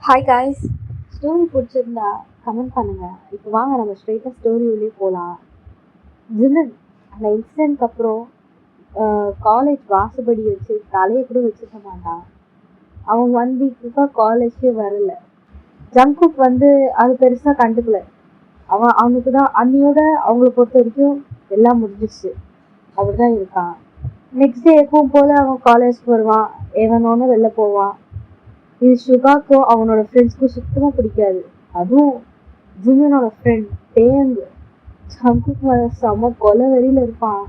Hi guys, story பிடிச்சிருந்தா comment பண்ணுங்கள். இப்போ வாங்க நம்ம ஸ்ட்ரெயிட்டாக ஸ்டோரி உள்ளே போகலாம். ஜிமின் அந்த இன்சிடென்ட்க்கு அப்புறம் காலேஜ் வாசுபடி வச்சு தலையை கூட வச்சுக்க மாட்டான். அவன் 1 வீக்குக்காக காலேஜே வரல. ஜங்குக் அது பெருசாக கண்டுக்கல. அவனுக்கு தான் அன்னியோட அவங்கள பொறுத்த வரைக்கும் எல்லாம் முடிஞ்சிச்சு. அப்படி தான் இருக்கான். நெக்ஸ்ட் டே எப்பவும் போல் அவன் காலேஜ்க்கு வருவான், எவனோன்னு வெளில போவான். இது சுகாக்கும் அவனோட ஃப்ரெண்ட்ஸ்க்கும் சுத்தமாக பிடிக்காது. அதுவும் ஜிமினோட ஃப்ரெண்ட் டேங் ஜங்குக் மேலே செம்ம கொலை வெறியில் இருப்பான்.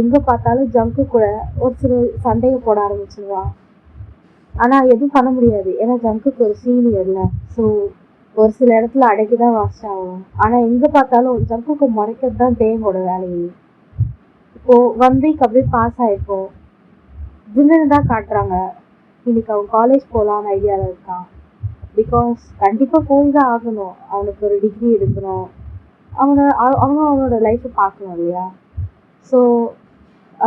எங்கே பார்த்தாலும் ஜங்கு கூட ஒரு சில சண்டையை போட ஆரம்பிச்சிருவான். ஆனால் எதுவும் பண்ண முடியாது, ஏன்னா ஜங்குக்கு ஒரு சீனியர்ல. ஸோ ஒரு சில இடத்துல அடக்கி தான் வாசிச்சாகும். ஆனால் எங்கே பார்த்தாலும் ஜங்குக்கு முறைக்கிறது தான் டேங்கோட வேலையே. இப்போது 1 வீக் அப்படியே பாஸ் ஆகிருக்கும். ஜிமின்னு தான் காட்டுறாங்க. இன்னைக்கு அவன் காலேஜ் போகலான்னு ஐடியாவில் இருக்கான். பிகாஸ் கண்டிப்பாக போய் தான் ஆகணும். அவனுக்கு ஒரு டிகிரி எடுக்கணும், அவனும் அவனோட லைஃப்பை பார்க்கணும் இல்லையா. ஸோ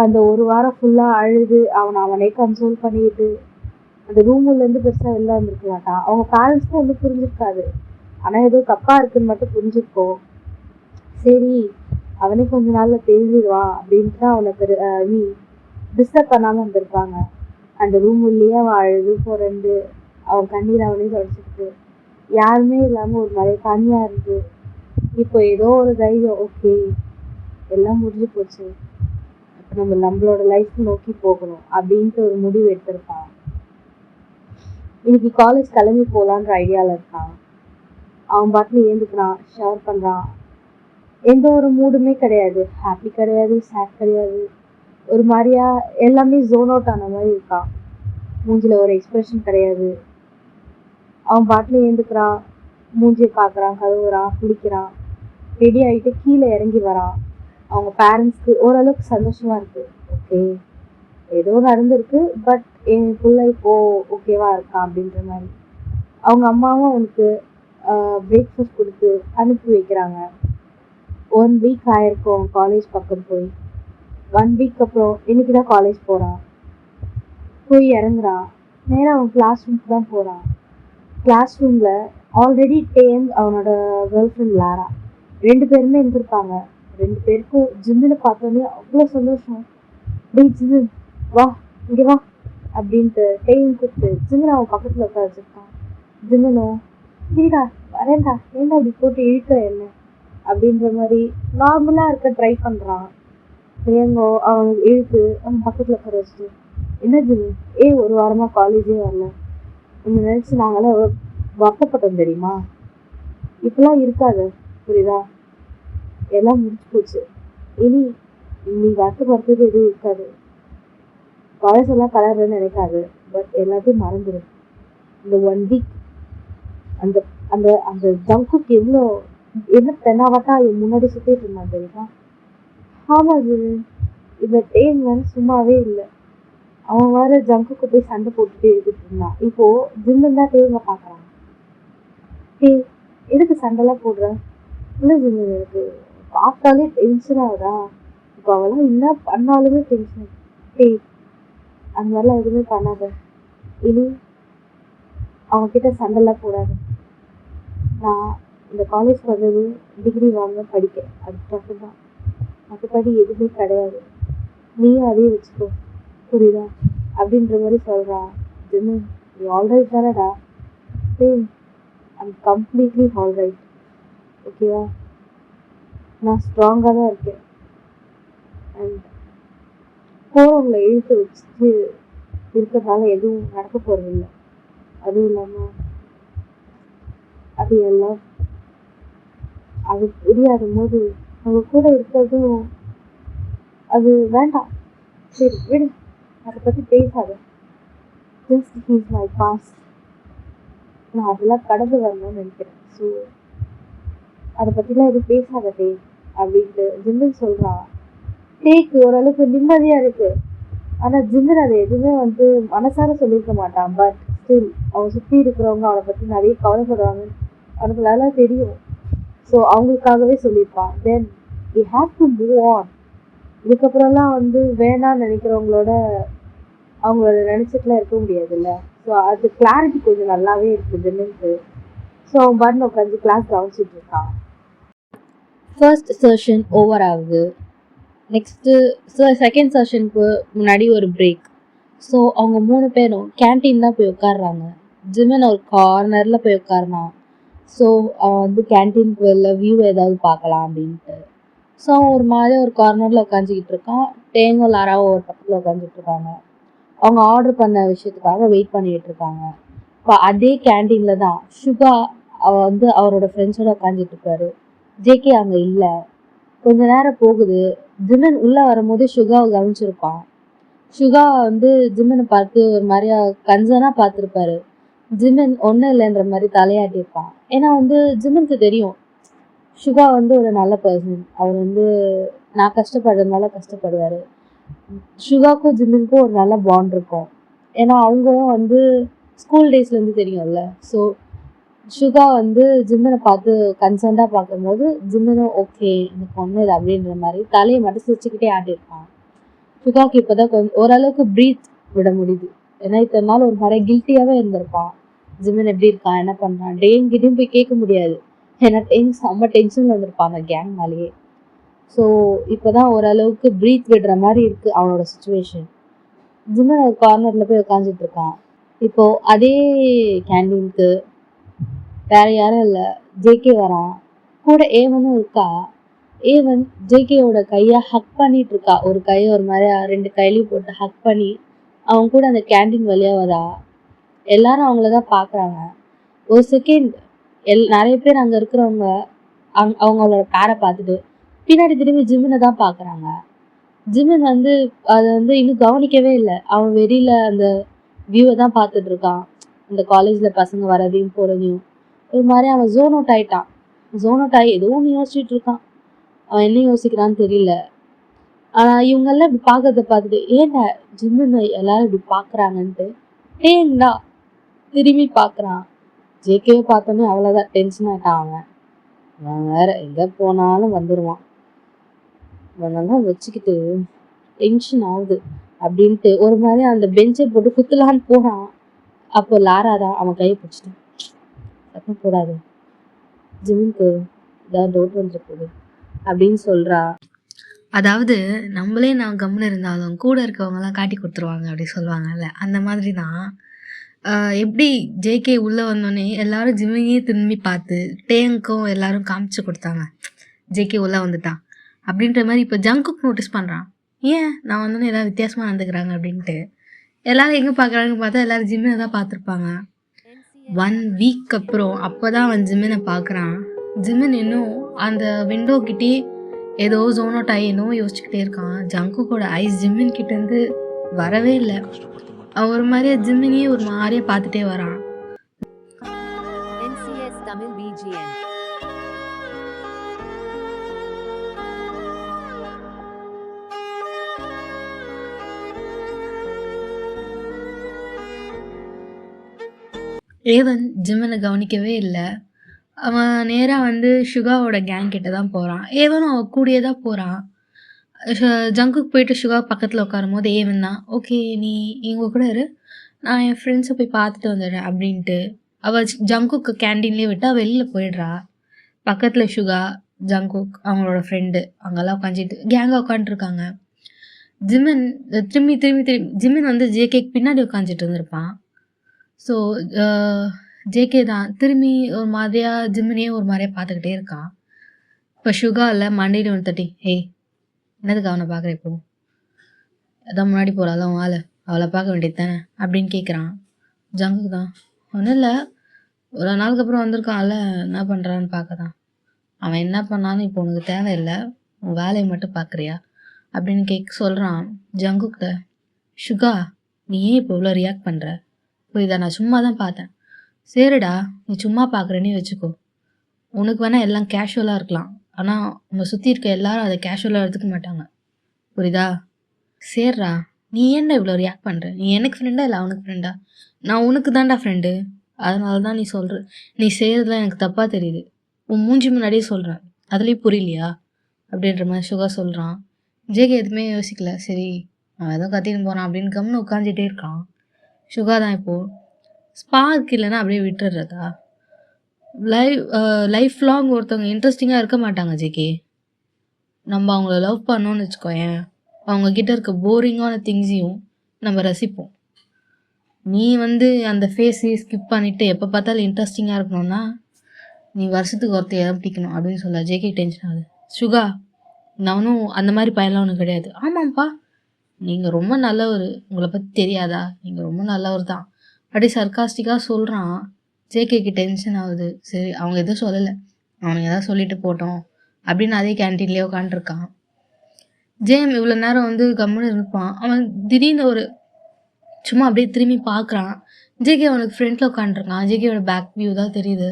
அந்த ஒரு வாரம் ஃபுல்லாக அழுது அவனே கன்சோல் பண்ணிக்கிட்டு அந்த ரூம்லேருந்து பெருசாக வெளில வந்துருக்க மாட்டான். அவங்க பேரண்ட்ஸ்க்கும் ஒன்றும் புரிஞ்சிருக்காது, ஆனால் ஏதோ தப்பாக இருக்குன்னு மட்டும் புரிஞ்சிருக்கோம். சரி அவனே கொஞ்ச நாளில் தெரிஞ்சிடுவான் அப்படின்ட்டு தான் அவனை டிஸ்டர்ப் பண்ணாமல் வந்திருப்பாங்க. அந்த ரூம்லேயே அவன் அழுது புரண்டு அவன் கண்ணீர் அவனே தொடச்சிக்கிட்டு யாருமே இல்லாமல் ஒரு மாதிரி தனியாக இருந்து இப்போ ஏதோ ஒரு தைரியம், ஓகே எல்லாம் முடிஞ்சு போச்சு, இப்போ நம்மளோட லைஃப் நோக்கி போகணும் அப்படின்ட்டு ஒரு முடிவு எடுத்திருக்கான். இன்னைக்கு காலேஜ் கிளம்பி போகலான்ற ஐடியாவில் இருக்கான். அவன் பாட்டில் ஏந்துக்கிறான், ஷவர் பண்ணுறான். எந்த ஒரு மூடுமே கிடையாது, ஹாப்பி கிடையாது, சேட் கிடையாது. ஒரு மாதிரியா எல்லாமே ஜோன் அவுட் ஆன மாதிரி இருக்கான். மூஞ்சில் ஒரு எக்ஸ்பிரஷன் கிடையாது. அவன் பாட்டில் ஏந்துக்கிறான், மூஞ்சியை பார்க்குறான், கழுவுறான், குளிக்கிறான், ரெடி ஆகிட்டு கீழே இறங்கி வரான். அவங்க பேரண்ட்ஸ்க்கு ஓரளவுக்கு சந்தோஷமாக இருக்குது. ஓகே ஏதோ நடந்திருக்கு, பட் என் பிள்ளை இப்போது ஓகேவா இருக்கான் அப்படின்ற மாதிரி. அவங்க அம்மாவும் அவனுக்கு பிரேக்ஃபாஸ்ட் கொடுத்து அனுப்பி வைக்கிறாங்க. 1 வீக் ஆயிருக்கும் அவன் காலேஜ் பக்கம் போய். 1 வீக் அப்புறம் இன்னைக்கு தான் காலேஜ் போகிறான். போய் இறங்குறான், நேராக அவன் கிளாஸ் ரூமுக்கு தான் போகிறான். கிளாஸ் ரூமில் ஆல்ரெடி டேங் அவனோட கேர்ள் ஃப்ரெண்ட் லாரா 2 பேருமே இருந்திருப்பாங்க. 2 பேருக்கும் ஜிம்மில் பார்த்தோன்னே அவ்வளோ சந்தோஷம். டே ஜிம்மின் வா, இங்கே வா அப்படின்ட்டு டேங் கூப்பிட்டு ஜிம்மின் அவன் பக்கத்தில் உட்கார வச்சுருக்கான். ஜிம்மினும் சரிடா வரேன்டா, ஏன்டா இப்படி போட்டு இழுக்கிற என்ன அப்படின்ற மாதிரி நார்மலாக இருக்க ட்ரை பண்ணுறான். டேங்கோ அவன் இழுத்து அவன் பக்கத்தில் உட்கார வச்சுட்டு, என்ன ஜிம்மின் ஒரு வாரமாக காலேஜே வரல, உன்னை நினச்சி நாங்களாம் எவ்வளோ வருத்தப்பட்டோம் தெரியுமா. இப்பெல்லாம் இருக்காது, புரியுதா, எல்லாம் முடிச்சு போச்சு. இனி நீ வருத்தப்படுறது எதுவும் இருக்காது. பழசெல்லாம் கலர்றன்னு நினைக்காது, பட் எல்லாத்தையும் மறந்துடு. இந்த 1 வீக் அந்த அந்த அந்த ஜங்குக்கு என்ன தென்னாவட்டா என் முன்னாடி சுற்றிட்டு இருந்தான் தெரியுமா. ஆமாம் ஜிமின், இந்த டேங் சும்மாவே இல்லை. அவன் வேற ஜங்குக்கு போய் சண்டை போட்டுட்டு எழுதிட்டு இருந்தான். இப்போ ஜிம்மின் தான் டேங்க பார்க்குறான். எதுக்கு சண்டைலாம் போடுற? இல்லை ஜிம்மின், எனக்கு பார்த்தாலே டென்ஷன் ஆகுதா. இப்போ அவெல்லாம் என்ன பண்ணாலுமே டென்ஷன். அந்த மாதிரிலாம் எதுவுமே பண்ணாத. இனி அவன்கிட்ட சண்டைலாம் போடாது. நான் இந்த காலேஜ் வந்தது டிகிரி வாங்க படிக்க, அது மட்டும்தான், மற்றபடி எதுவுமே கிடையாது. நீயும் அதே வச்சுக்கோ, புரியுதா அப்படின்ற மாதிரி சொல்கிறான். ஜிம்மின் நீ ஆல்ரைட் தானடா? ஐம் கம்ப்ளீட்லி ஆல்ரைட், ஓகேவா. நான் ஸ்ட்ராங்காக தான் இருக்கேன். அண்ட் போகிறவங்களை இழுத்து வச்சுட்டு இருக்கிறதால எதுவும் நடக்க போகிறதில்ல. அதுவும் இல்லாமல் அது எல்லாம் அது புரியாத போது அவங்க கூட இருக்கிறதும் அது வேண்டாம். சரி விடு, அதை பற்றி பேசாத. ஜஸ்ட் ஹீஸ் மை பாஸ்ட், நான் அதெல்லாம் கடந்து வரணும்னு நினைக்கிறேன். ஸோ அதை பற்றிலாம் எதுவும் பேசாத டே அப்படின்ட்டு ஜிம்மின் சொல்கிறான். டேக்கு ஓரளவுக்கு நிம்மதியாக இருக்குது. ஆனால் ஜிம்மின் அதை எதுவுமே மனசார சொல்லியிருக்க மாட்டான். பட் ஸ்டில் அவன் சுற்றி இருக்கிறவங்க அவனை பற்றி நிறைய கவலைப்படுவாங்க, அவனுக்கு நல்லா தெரியும். ஸோ அவங்களுக்காகவே சொல்லியிருப்பான். Then you have to move on. இதுக்கப்புறம்லாம் வேணான்னு நினைக்கிறவங்களோட அவங்களோட நினச்சிட்டுலாம் இருக்க முடியாதுல்ல. ஸோ அது கிளாரிட்டி கொஞ்சம் நல்லாவே இருக்குது ஜிமினுக்கு. ஸோ அவன் பாட்டு உட்காந்து கிளாஸ் கவனிச்சிட்டு இருக்கான். ஃபர்ஸ்ட் செஷன் ஓவர் ஆகுது. நெக்ஸ்ட்டு செகண்ட் செஷனுக்கு முன்னாடி ஒரு பிரேக். ஸோ அவங்க 3 பேரும் கேன்டீன் தான் போய் உட்காடுறாங்க. ஜிமின் ஒரு கார்னரில் போய் உட்காருனான். ஸோ அவன் வந்து கேன்டீனுக்கு வெளில வியூ ஏதாவது பார்க்கலாம் அப்படின்ட்டு. ஸோ அவன் ஒரு மாதிரி ஒரு கார்னரில் உட்காந்துக்கிட்டு இருக்கான். டேங்கோ லாராவும் ஒரு பக்கத்தில் உட்காந்துட்டு இருக்காங்க. அவங்க ஆர்டர் பண்ண விஷயத்துக்காக வெயிட் பண்ணிகிட்டு இருக்காங்க. இப்போ அதே கேன்டீனில் தான் சுகா அவள் வந்து அவரோட ஃப்ரெண்ட்ஸோட உட்காந்துட்டு இருக்காரு. ஜேகே அங்கே இல்லை. கொஞ்ச நேரம் போகுது. ஜிமின் உள்ளே வரும்போது சுகாவை கவனிச்சிருப்பான். சுகா வந்து ஜிமினை பார்த்து ஒரு மாதிரியா கன்சர்னாக பார்த்துருப்பாரு. ஜிமின் ஒன்றும் இல்லைன்ற மாதிரி தலையாட்டியிருப்பான். ஏன்னா வந்து ஜிமினுக்கு தெரியும் சுகா வந்து ஒரு நல்ல பர்சன். அவர் வந்து நான் கஷ்டப்படுறதுனால கஷ்டப்படுவார். சுகாக்கும் ஜிமினுக்கும் ஒரு நல்ல பாண்ட் இருக்கும். ஏன்னா அவங்களும் வந்து ஸ்கூல் டேஸ்லேருந்து தெரியும்ல. ஸோ சுகா வந்து ஜிமினை பார்த்து கன்சர்ன்டாக பார்க்கும்போது ஜிமினும் ஓகே எனக்கு ஒன்றும் இல்லை அப்படின்ற மாதிரி தலையை மட்டும் சிரிச்சுக்கிட்டே ஆட்டியிருப்பான். சுகாவுக்கு இப்போ தான் கொஞ்சம் ஓரளவுக்கு ப்ரீத் விட முடியுது. ஏன்னா இத்தனை நாள் ஒரு மாதிரி கில்ட்டியாகவே இருந்திருப்பான். ஜிமின் எப்படி இருக்கான், என்ன பண்ணுறான், டேங்கிட்டையும் போய் கேட்க முடியாது. ஏன்னா செம்ம டென்ஷனில் வந்திருப்பான் அந்த கேங் மேலேயே. ஸோ இப்போ தான் ஓரளவுக்கு ப்ரீத் விடுற மாதிரி இருக்குது அவனோட சுச்சுவேஷன். ஜிமின் ஒரு கார்னரில் போய் உட்காந்துட்டு இருக்கான். இப்போது அதே கேண்டீனுக்கு வேற யாரும் இல்லை, ஜேகே வரான். கூட ஏவனும் இருக்கா. ஏவன் ஜேகேயோட கையை ஹக் பண்ணிட்டு இருக்கா. ஒரு கையை ஒரு மாதிரி 2 கையிலையும் போட்டு ஹக் பண்ணி அவங்க கூட அந்த கேண்டீன் வழியாக வரா. எல்லாரும் அவங்கள தான் பார்க்குறாங்க. ஒரு செகண்ட் நிறைய பேர் அங்கே இருக்கிறவங்க அவங்களோட பேரை பார்த்துட்டு பின்னாடி திரும்பி ஜிமினை தான் பார்க்குறாங்க. ஜிமின் வந்து அதை வந்து இன்னும் கவனிக்கவே இல்லை. அவன் வெளியில் அந்த வியூவை தான் பார்த்துட்டு இருக்கான். அந்த காலேஜில் பசங்க வரதையும் போகிறதையும் ஒரு மாதிரி அவன் ஜோன் அவுட் ஆகிட்டான். ஜோன் அவுட் ஆகி ஏதோ ஒன்று யோசிச்சுட்டு இருக்கான். அவன் என்ன யோசிக்கிறான்னு தெரியல. ஆனால் இவங்கெல்லாம் இப்படி பார்க்கறத பார்த்துட்டு ஏன்டா ஜிமின் எல்லாரும் இப்படி பார்க்குறாங்கன்ட்டு ஏங்கடா திரும்பி பார்க்குறான். ஜேகேவை பார்த்தோன்னே அவ்வளோதான் டென்ஷன் ஆகிட்டான் அவன். அவன் வேற எங்கே போனாலும் வந்துடுவான். அவனெல்லாம் வச்சுக்கிட்டு டென்ஷன் ஆகுது அப்படின்ட்டு ஒரு மாதிரி அந்த பெஞ்சை போட்டு குத்துலான்னு போகிறான். அப்போ லாரா தான் அவன் கையை பிடிச்சிட்டான். சத்தம் போடாது, ஜிமினுக்கு ஏதாவது டவுட் வந்துருக்குது அப்படின்னு சொல்கிறா. அதாவது நம்மளே நான் கம்முன்னு இருந்தாலும் கூட இருக்கவங்கலாம் காட்டி கொடுத்துருவாங்க அப்படி சொல்லுவாங்கல்ல, அந்த மாதிரி தான். எப்படி ஜேகே உள்ளே வந்தோடனே எல்லாரும் ஜிம்மையே திரும்பி பார்த்து டேங்க்கும் எல்லாரும் காமிச்சு கொடுத்தாங்க ஜேகே உள்ளே வந்துட்டான் அப்படின்ற மாதிரி. இப்போ ஜங்குக் நோட்டீஸ் பண்ணுறான், ஏன் நான் வந்தோன்னே எல்லாம் வித்தியாசமாக நடந்துக்கிறாங்க அப்படின்ட்டு. எல்லாரும் எங்கே பார்க்குறாங்கன்னு பார்த்தா எல்லாரும் ஜிம்மினை தான் பார்த்துருப்பாங்க. 1 வீக் அப்புறம் அப்போ தான் அவன் ஜிம்மினை பார்க்குறான். ஜிமின் இன்னும் அந்த விண்டோ கிட்டே ஏதோ ஜோன் அவுட் ஆகி என்னவோ யோசிச்சுக்கிட்டே இருக்கான். ஜங்குக்கோட ஐஸ் ஜிமின் கிட்டேருந்து வரவே இல்லை. அவன் ஒரு மாதிரியா ஜிம்மினையே ஒரு மாதிரியா பார்த்துட்டே வரான். NCS Tamil BGM. ஏவன் ஜிம்மினை கவனிக்கவே இல்லை. அவன் நேராக வந்து சுகாவோட கேங் கிட்ட தான் போகிறான். ஏவனும் அவன் கூடயே தான் போகிறான். ஜங்குக்கு போயிட்டு சுகா பக்கத்தில் உட்காரும் போது ஏவன் தான் ஓகே நீ இவங்க கூட இரு, நான் என் ஃப்ரெண்ட்ஸை போய் பார்த்துட்டு வந்துடுறேன் அப்படின்ட்டு அவள் ஜங்குக்கு கேன்டீன்லேயே விட்டு அவள் வெளியில் போயிடுறா. பக்கத்தில் சுகா, ஜங்குக், அவங்களோட ஃப்ரெண்டு அங்கெல்லாம் உட்காந்துட்டு கேங்காக உட்காந்துருக்காங்க. ஜிமின் திரும்பி ஜிமின் வந்து ஜேகேக்கு பின்னாடி உட்காந்துட்டு இருந்திருப்பான். ஸோ ஜேகே தான் திரும்பி ஒரு மாதிரியாக ஜிம்மினையே ஒரு மாதிரியாக பார்த்துக்கிட்டே இருக்கான். இப்போ சுகா இல்லை மண்டையில் ஒன்று தட்டி, ஏய் என்னதுக்கு அவனை பார்க்குற, இப்போ அதான் முன்னாடி போகிறாள் அவன் ஆள், அவளை பார்க்க வேண்டியது தானே அப்படின்னு கேட்குறான். ஜங்குக்கு தான் ஒன்றும் இல்லை, ஒரு நாளுக்கு அப்புறம் வந்திருக்கான்ல என்ன பண்ணுறான்னு பார்க்க தான். அவன் என்ன பண்ணாலும் இப்போ உனக்கு தேவையில்லை, உன் வேலையை மட்டும் பார்க்குறியா அப்படின்னு சொல்கிறான். ஜங்குக்கிட்ட சுகா நீ ஏன் இப்போ இவ்வளோ ரியாக்ட் பண்ணுற, புரியுதா, நான் சும்மா தான் பார்த்தேன். சரிடா நீ சும்மா பார்க்குறேன்னே வச்சுக்கோ, உனக்கு வேணால் எல்லாம் கேஷுவலாக இருக்கலாம், ஆனால் உன்னை சுற்றி இருக்க எல்லாரும் அதை கேஷுவலாக எடுத்துக்க மாட்டாங்க, புரியுதா. சரிடா நீ ஏன்டா இவ்வளோ ரியாக்ட் பண்ணுற, நீ எனக்கு ஃப்ரெண்டா இல்லை அவனுக்கு ஃப்ரெண்டா, நான் உனக்கு தான்டா ஃப்ரெண்டு, அதனால தான் நீ சொல்கிற, நீ செய்கிறதுலாம் எனக்கு தப்பாக தெரியுது, உன் மூஞ்சி முன்னாடியே சொல்கிறேன், அதுலேயும் புரியலையா அப்படின்ற மாதிரி சுகா சொல்கிறான். ஜேகே எதுவுமே யோசிக்கல, சரி அவன் ஏதோ கத்தின்னு போகிறான் அப்படின்னு கம்னு உட்காந்துட்டே இருக்கான். சுகா தான் இப்போது ஸ்பார்க் இல்லைன்னா அப்படியே விட்டுடுறதா? லைஃப் லாங் ஒருத்தவங்க இன்ட்ரெஸ்டிங்காக இருக்க மாட்டாங்க ஜேகே. நம்ம அவங்கள லவ் பண்ணோன்னு வச்சுக்கோயேன், அவங்க கிட்ட இருக்க போரிங்கான திங்ஸையும் நம்ம ரசிப்போம். நீ வந்து அந்த ஃபேஸையும் ஸ்கிப் பண்ணிவிட்டு எப்போ பார்த்தாலும் இன்ட்ரெஸ்டிங்காக இருக்கணும்னா நீ வருஷத்துக்கு ஒருத்தைய தான் பிடிக்கணும் அப்படின்னு சொல்ல ஜேகே டென்ஷன் ஆகுது. சுகா, நானும் அந்த மாதிரி பையன்லாம் ஒன்றும் கிடையாது. ஆமாம்ப்பா, நீங்கள் ரொம்ப நல்லவர், உங்களை பற்றி தெரியாதா, நீங்கள் ரொம்ப நல்லவர் தான் அப்படி சர்க்காஸ்டிக்காக சொல்கிறான். ஜேகேக்கு டென்ஷன் ஆகுது. சரி, அவங்க எதுவும் சொல்லலை, அவனுங்க எதாவது சொல்லிட்டு போட்டோம் அப்படின்னு அதே கேன்டீன்லேயே உட்காந்துருக்கான். ஜேம் இவ்வளோ நேரம் வந்து கம்முன்னு இருப்பான். அவன் திடீர்னு ஒரு சும்மா அப்படியே திரும்பி பார்க்குறான். ஜேகே அவனுக்கு ஃப்ரெண்டில் உட்காந்துருக்கான். ஜேகேயோட பேக் வியூ தான் தெரியுது.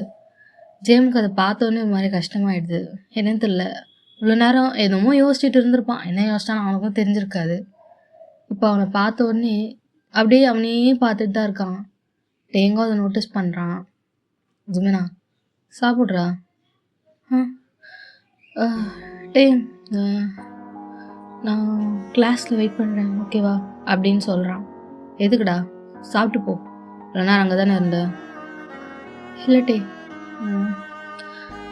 ஜேமுக்கு அதை பார்த்தோன்னே ஒரு மாதிரி கஷ்டமாயிடுது. என்னன்னு தெரியல, இவ்வளோ நேரம் எதுவும் யோசிச்சுட்டு இருந்திருப்பான். என்ன யோசிச்சான்னு அவனுக்கும் தெரிஞ்சிருக்காது. இப்போ அவனை பார்த்த உடனே அப்படியே அவனையே பார்த்துட்டு தான் இருக்கான். டேங்கோ அதை நோட்டீஸ் பண்ணுறான். ஜிமினா, சாப்பிட்றா? டே, நான் கிளாஸில் வெயிட் பண்ணுறேன், ஓகேவா அப்படின்னு சொல்கிறான். எதுக்குடா? சாப்பிட்டு போ, இவ்வளோ நேரம் அங்கே தானே இருந்த. இல்லை டே,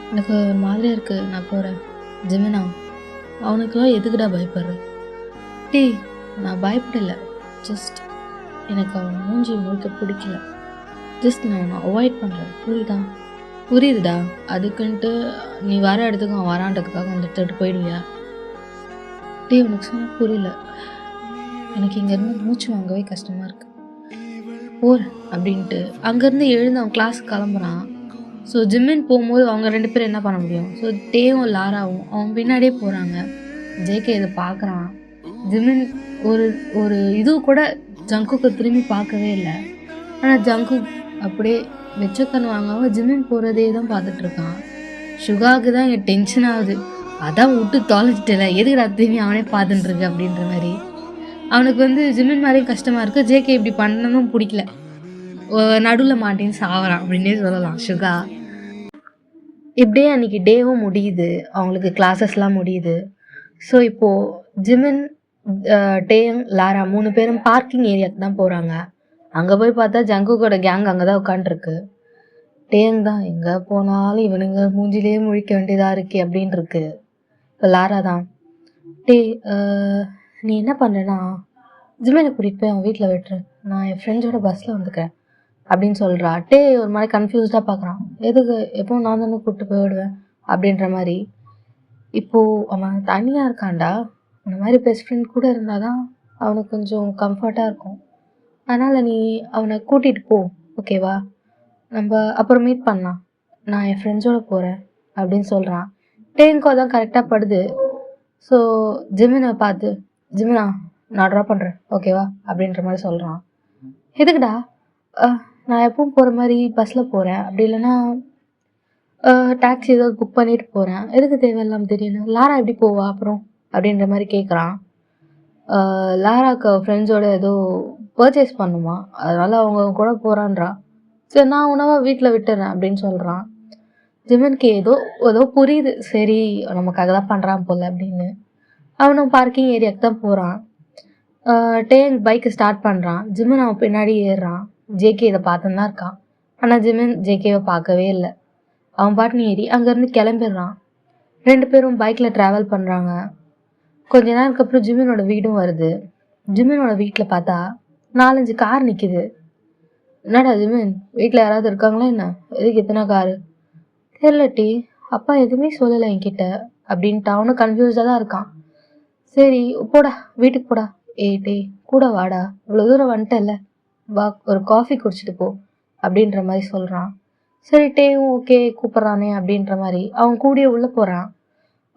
எனக்கு ஒரு மாதிரியாக இருக்குது, நான் போகிறேன். ஜிமினா, அவனுக்கெல்லாம் எதுக்குடா பயப்படுற? டே, நான் பயப்படலை, ஜஸ்ட் எனக்கு அவன் மூஞ்சி முழுக்க பிடிக்கல. ஜஸ்ட் நான் அவனை அவாய்ட் பண்ணுறேன், புரியுதா? புரியுதுடா. அதுக்குன்ட்டு நீ வர இடத்துக்கு அவன் வரான்றதுக்காக அந்த இடத்துட்டு போயிடுவியா? டே, உனக்கு சொன்னால் புரியல. எனக்கு இங்கேருந்து மூச்சு வாங்கவே கஷ்டமாக இருக்குது, போகிறேன் அப்படின்ட்டு அங்கேருந்து எழுந்து அவன் கிளாஸுக்கு கிளம்புறான். ஸோ ஜிம்மின் போகும்போது அவங்க 2 பேரும் என்ன பண்ண முடியும்? ஸோ டேவும் லாராவும் அவன் பின்னாடியே போகிறாங்க. ஜேகே இதை பார்க்குறான். ஜிம்மின் ஒரு ஒரு இது கூட ஜங்குக்கு திரும்பி பார்க்கவே இல்லை. ஆனால் ஜங்கு அப்படியே வெச்சக்கண் வாங்காமல் ஜிம்மின் போகிறதே தான் பார்த்துட்ருக்கான். சுகாவுக்கு தான் இங்கே டென்ஷன் ஆகுது. அதான் விட்டு தொலைச்சிட்டல, எதுக்கு திரும்பி அவனே பார்த்துட்டுருக்கு அப்படின்ற மாதிரி. அவனுக்கு வந்து ஜிம்மின் மாதிரியும் கஷ்டமாக இருக்குது. ஜேகே இப்படி பண்ணதும் பிடிக்கல. நடுவில் மாட்டின்னு சாவறான் அப்படின்னே சொல்லலாம் சுகா. இப்படியே அன்றைக்கி டேவும் முடியுது, அவங்களுக்கு கிளாஸஸ்லாம் முடியுது. ஸோ இப்போது ஜிமின், டேங், லாரா 3 பேரும் பார்க்கிங் ஏரியாவுக்கு தான் போகிறாங்க. அங்கே போய் பார்த்தா ஜங்குக்கோட கேங் அங்கே தான் உட்காண்ட்ருக்கு. டேங் தான் எங்கே போனாலும் இவனுங்க மூஞ்சிலேயே முழிக்க வேண்டியதாக இருக்கே அப்படின்னு இருக்கு. இப்போ லாரா தான், டே நீ என்ன பண்ணுறேன்னா ஜிமினை கூட்டிகிட்டு போய் அவன் வீட்டில் விட்டுரு, நான் என் ஃப்ரெண்ட்ஸோட பஸ்ஸில் வந்துக்கிறேன் அப்படின்னு சொல்கிறா. டே ஒரு மாதிரி கன்ஃபியூஸ்டாக பார்க்குறான். எதுக்கு, எப்போவும் நான் தானே கூப்பிட்டு போயிடுவேன் அப்படின்ற மாதிரி. இப்போது அவன் தனியாக இருக்கான்டா, அந்த மாதிரி பெஸ்ட் ஃப்ரெண்ட் கூட இருந்தால் தான் அவனுக்கு கொஞ்சம் கம்ஃபர்ட்டாக இருக்கும். அதனால் நீ அவனை கூட்டிகிட்டு போ, ஓகேவா? நம்ம அப்புறம் மீட் பண்ணலாம், நான் என் ஃப்ரெண்ட்ஸோடு போகிறேன் அப்படின்னு சொல்கிறான். டேங்கோ தான் கரெக்டாக படுது. ஸோ ஜிமினை பார்த்து, ஜிமினா நான் ட்ராப் பண்ணுறேன், ஓகேவா அப்படின்ற மாதிரி சொல்கிறான். எதுக்குடா? நான் எப்பவும் போகிற மாதிரி பஸ்ஸில் போகிறேன், அப்படி இல்லைன்னா டாக்ஸி ஏதாவது புக் பண்ணிட்டு போகிறேன், எதுக்கு தேவையில்லாமல் திடீர்னு? லாரா எப்படி போவா அப்புறம் அப்படின்ற மாதிரி கேட்குறான். லாராக்கு ஃப்ரெண்ட்ஸோட ஏதோ பர்ச்சேஸ் பண்ணுமா, அதனால் அவங்க கூட போகிறான்றா. சரி, நான் உணவாக வீட்டில் விட்டுறேன் அப்படின்னு சொல்கிறான். ஜிமனுக்கு ஏதோ ஏதோ புரியுது, சரி நமக்காக தான் பண்ணுறான் போல் அப்படின்னு. அவனும் பார்க்கிங் ஏரியாவுக்கு தான் போகிறான். டேங் பைக்கை ஸ்டார்ட் பண்ணுறான். ஜிமன் அவன் பின்னாடி ஏறுறான். ஜேகே இதை பார்த்துன்னு தான் இருக்கான். ஆனால் ஜிமன் ஜேகேவை பார்க்கவே இல்லை. அவன் பாட்டுன்னு ஏறி அங்கேருந்து கிளம்பிடுறான். 2 பேரும் பைக்கில் ட்ராவல் பண்ணுறாங்க. கொஞ்ச நேரத்துக்கு அப்புறம் ஜிமினோட வீடும் வருது. ஜிமினோட வீட்டில் பார்த்தா 4-5 கார் நிற்கிது. என்னடா ஜிமின், வீட்டில் யாராவது இருக்காங்களா என்ன? எதுக்கு எத்தனை காரு? தெரியல டி, அப்பா எதுவுமே சொல்லலை என்கிட்ட அப்படின்ட்டு அவனும் கன்ஃபியூஸ்டாக தான் இருக்கான். சரி போடா, வீட்டுக்கு போடா. டே கூட வாடா, இவ்வளோ தூரம் வந்துட்டல, வா ஒரு காஃபி குடிச்சிட்டு போ அப்படின்ற மாதிரி சொல்கிறான். சரி டேவும் ஓகே கூப்பிட்றானே அப்படின்ற மாதிரி அவன் கூடிய உள்ளே போகிறான்.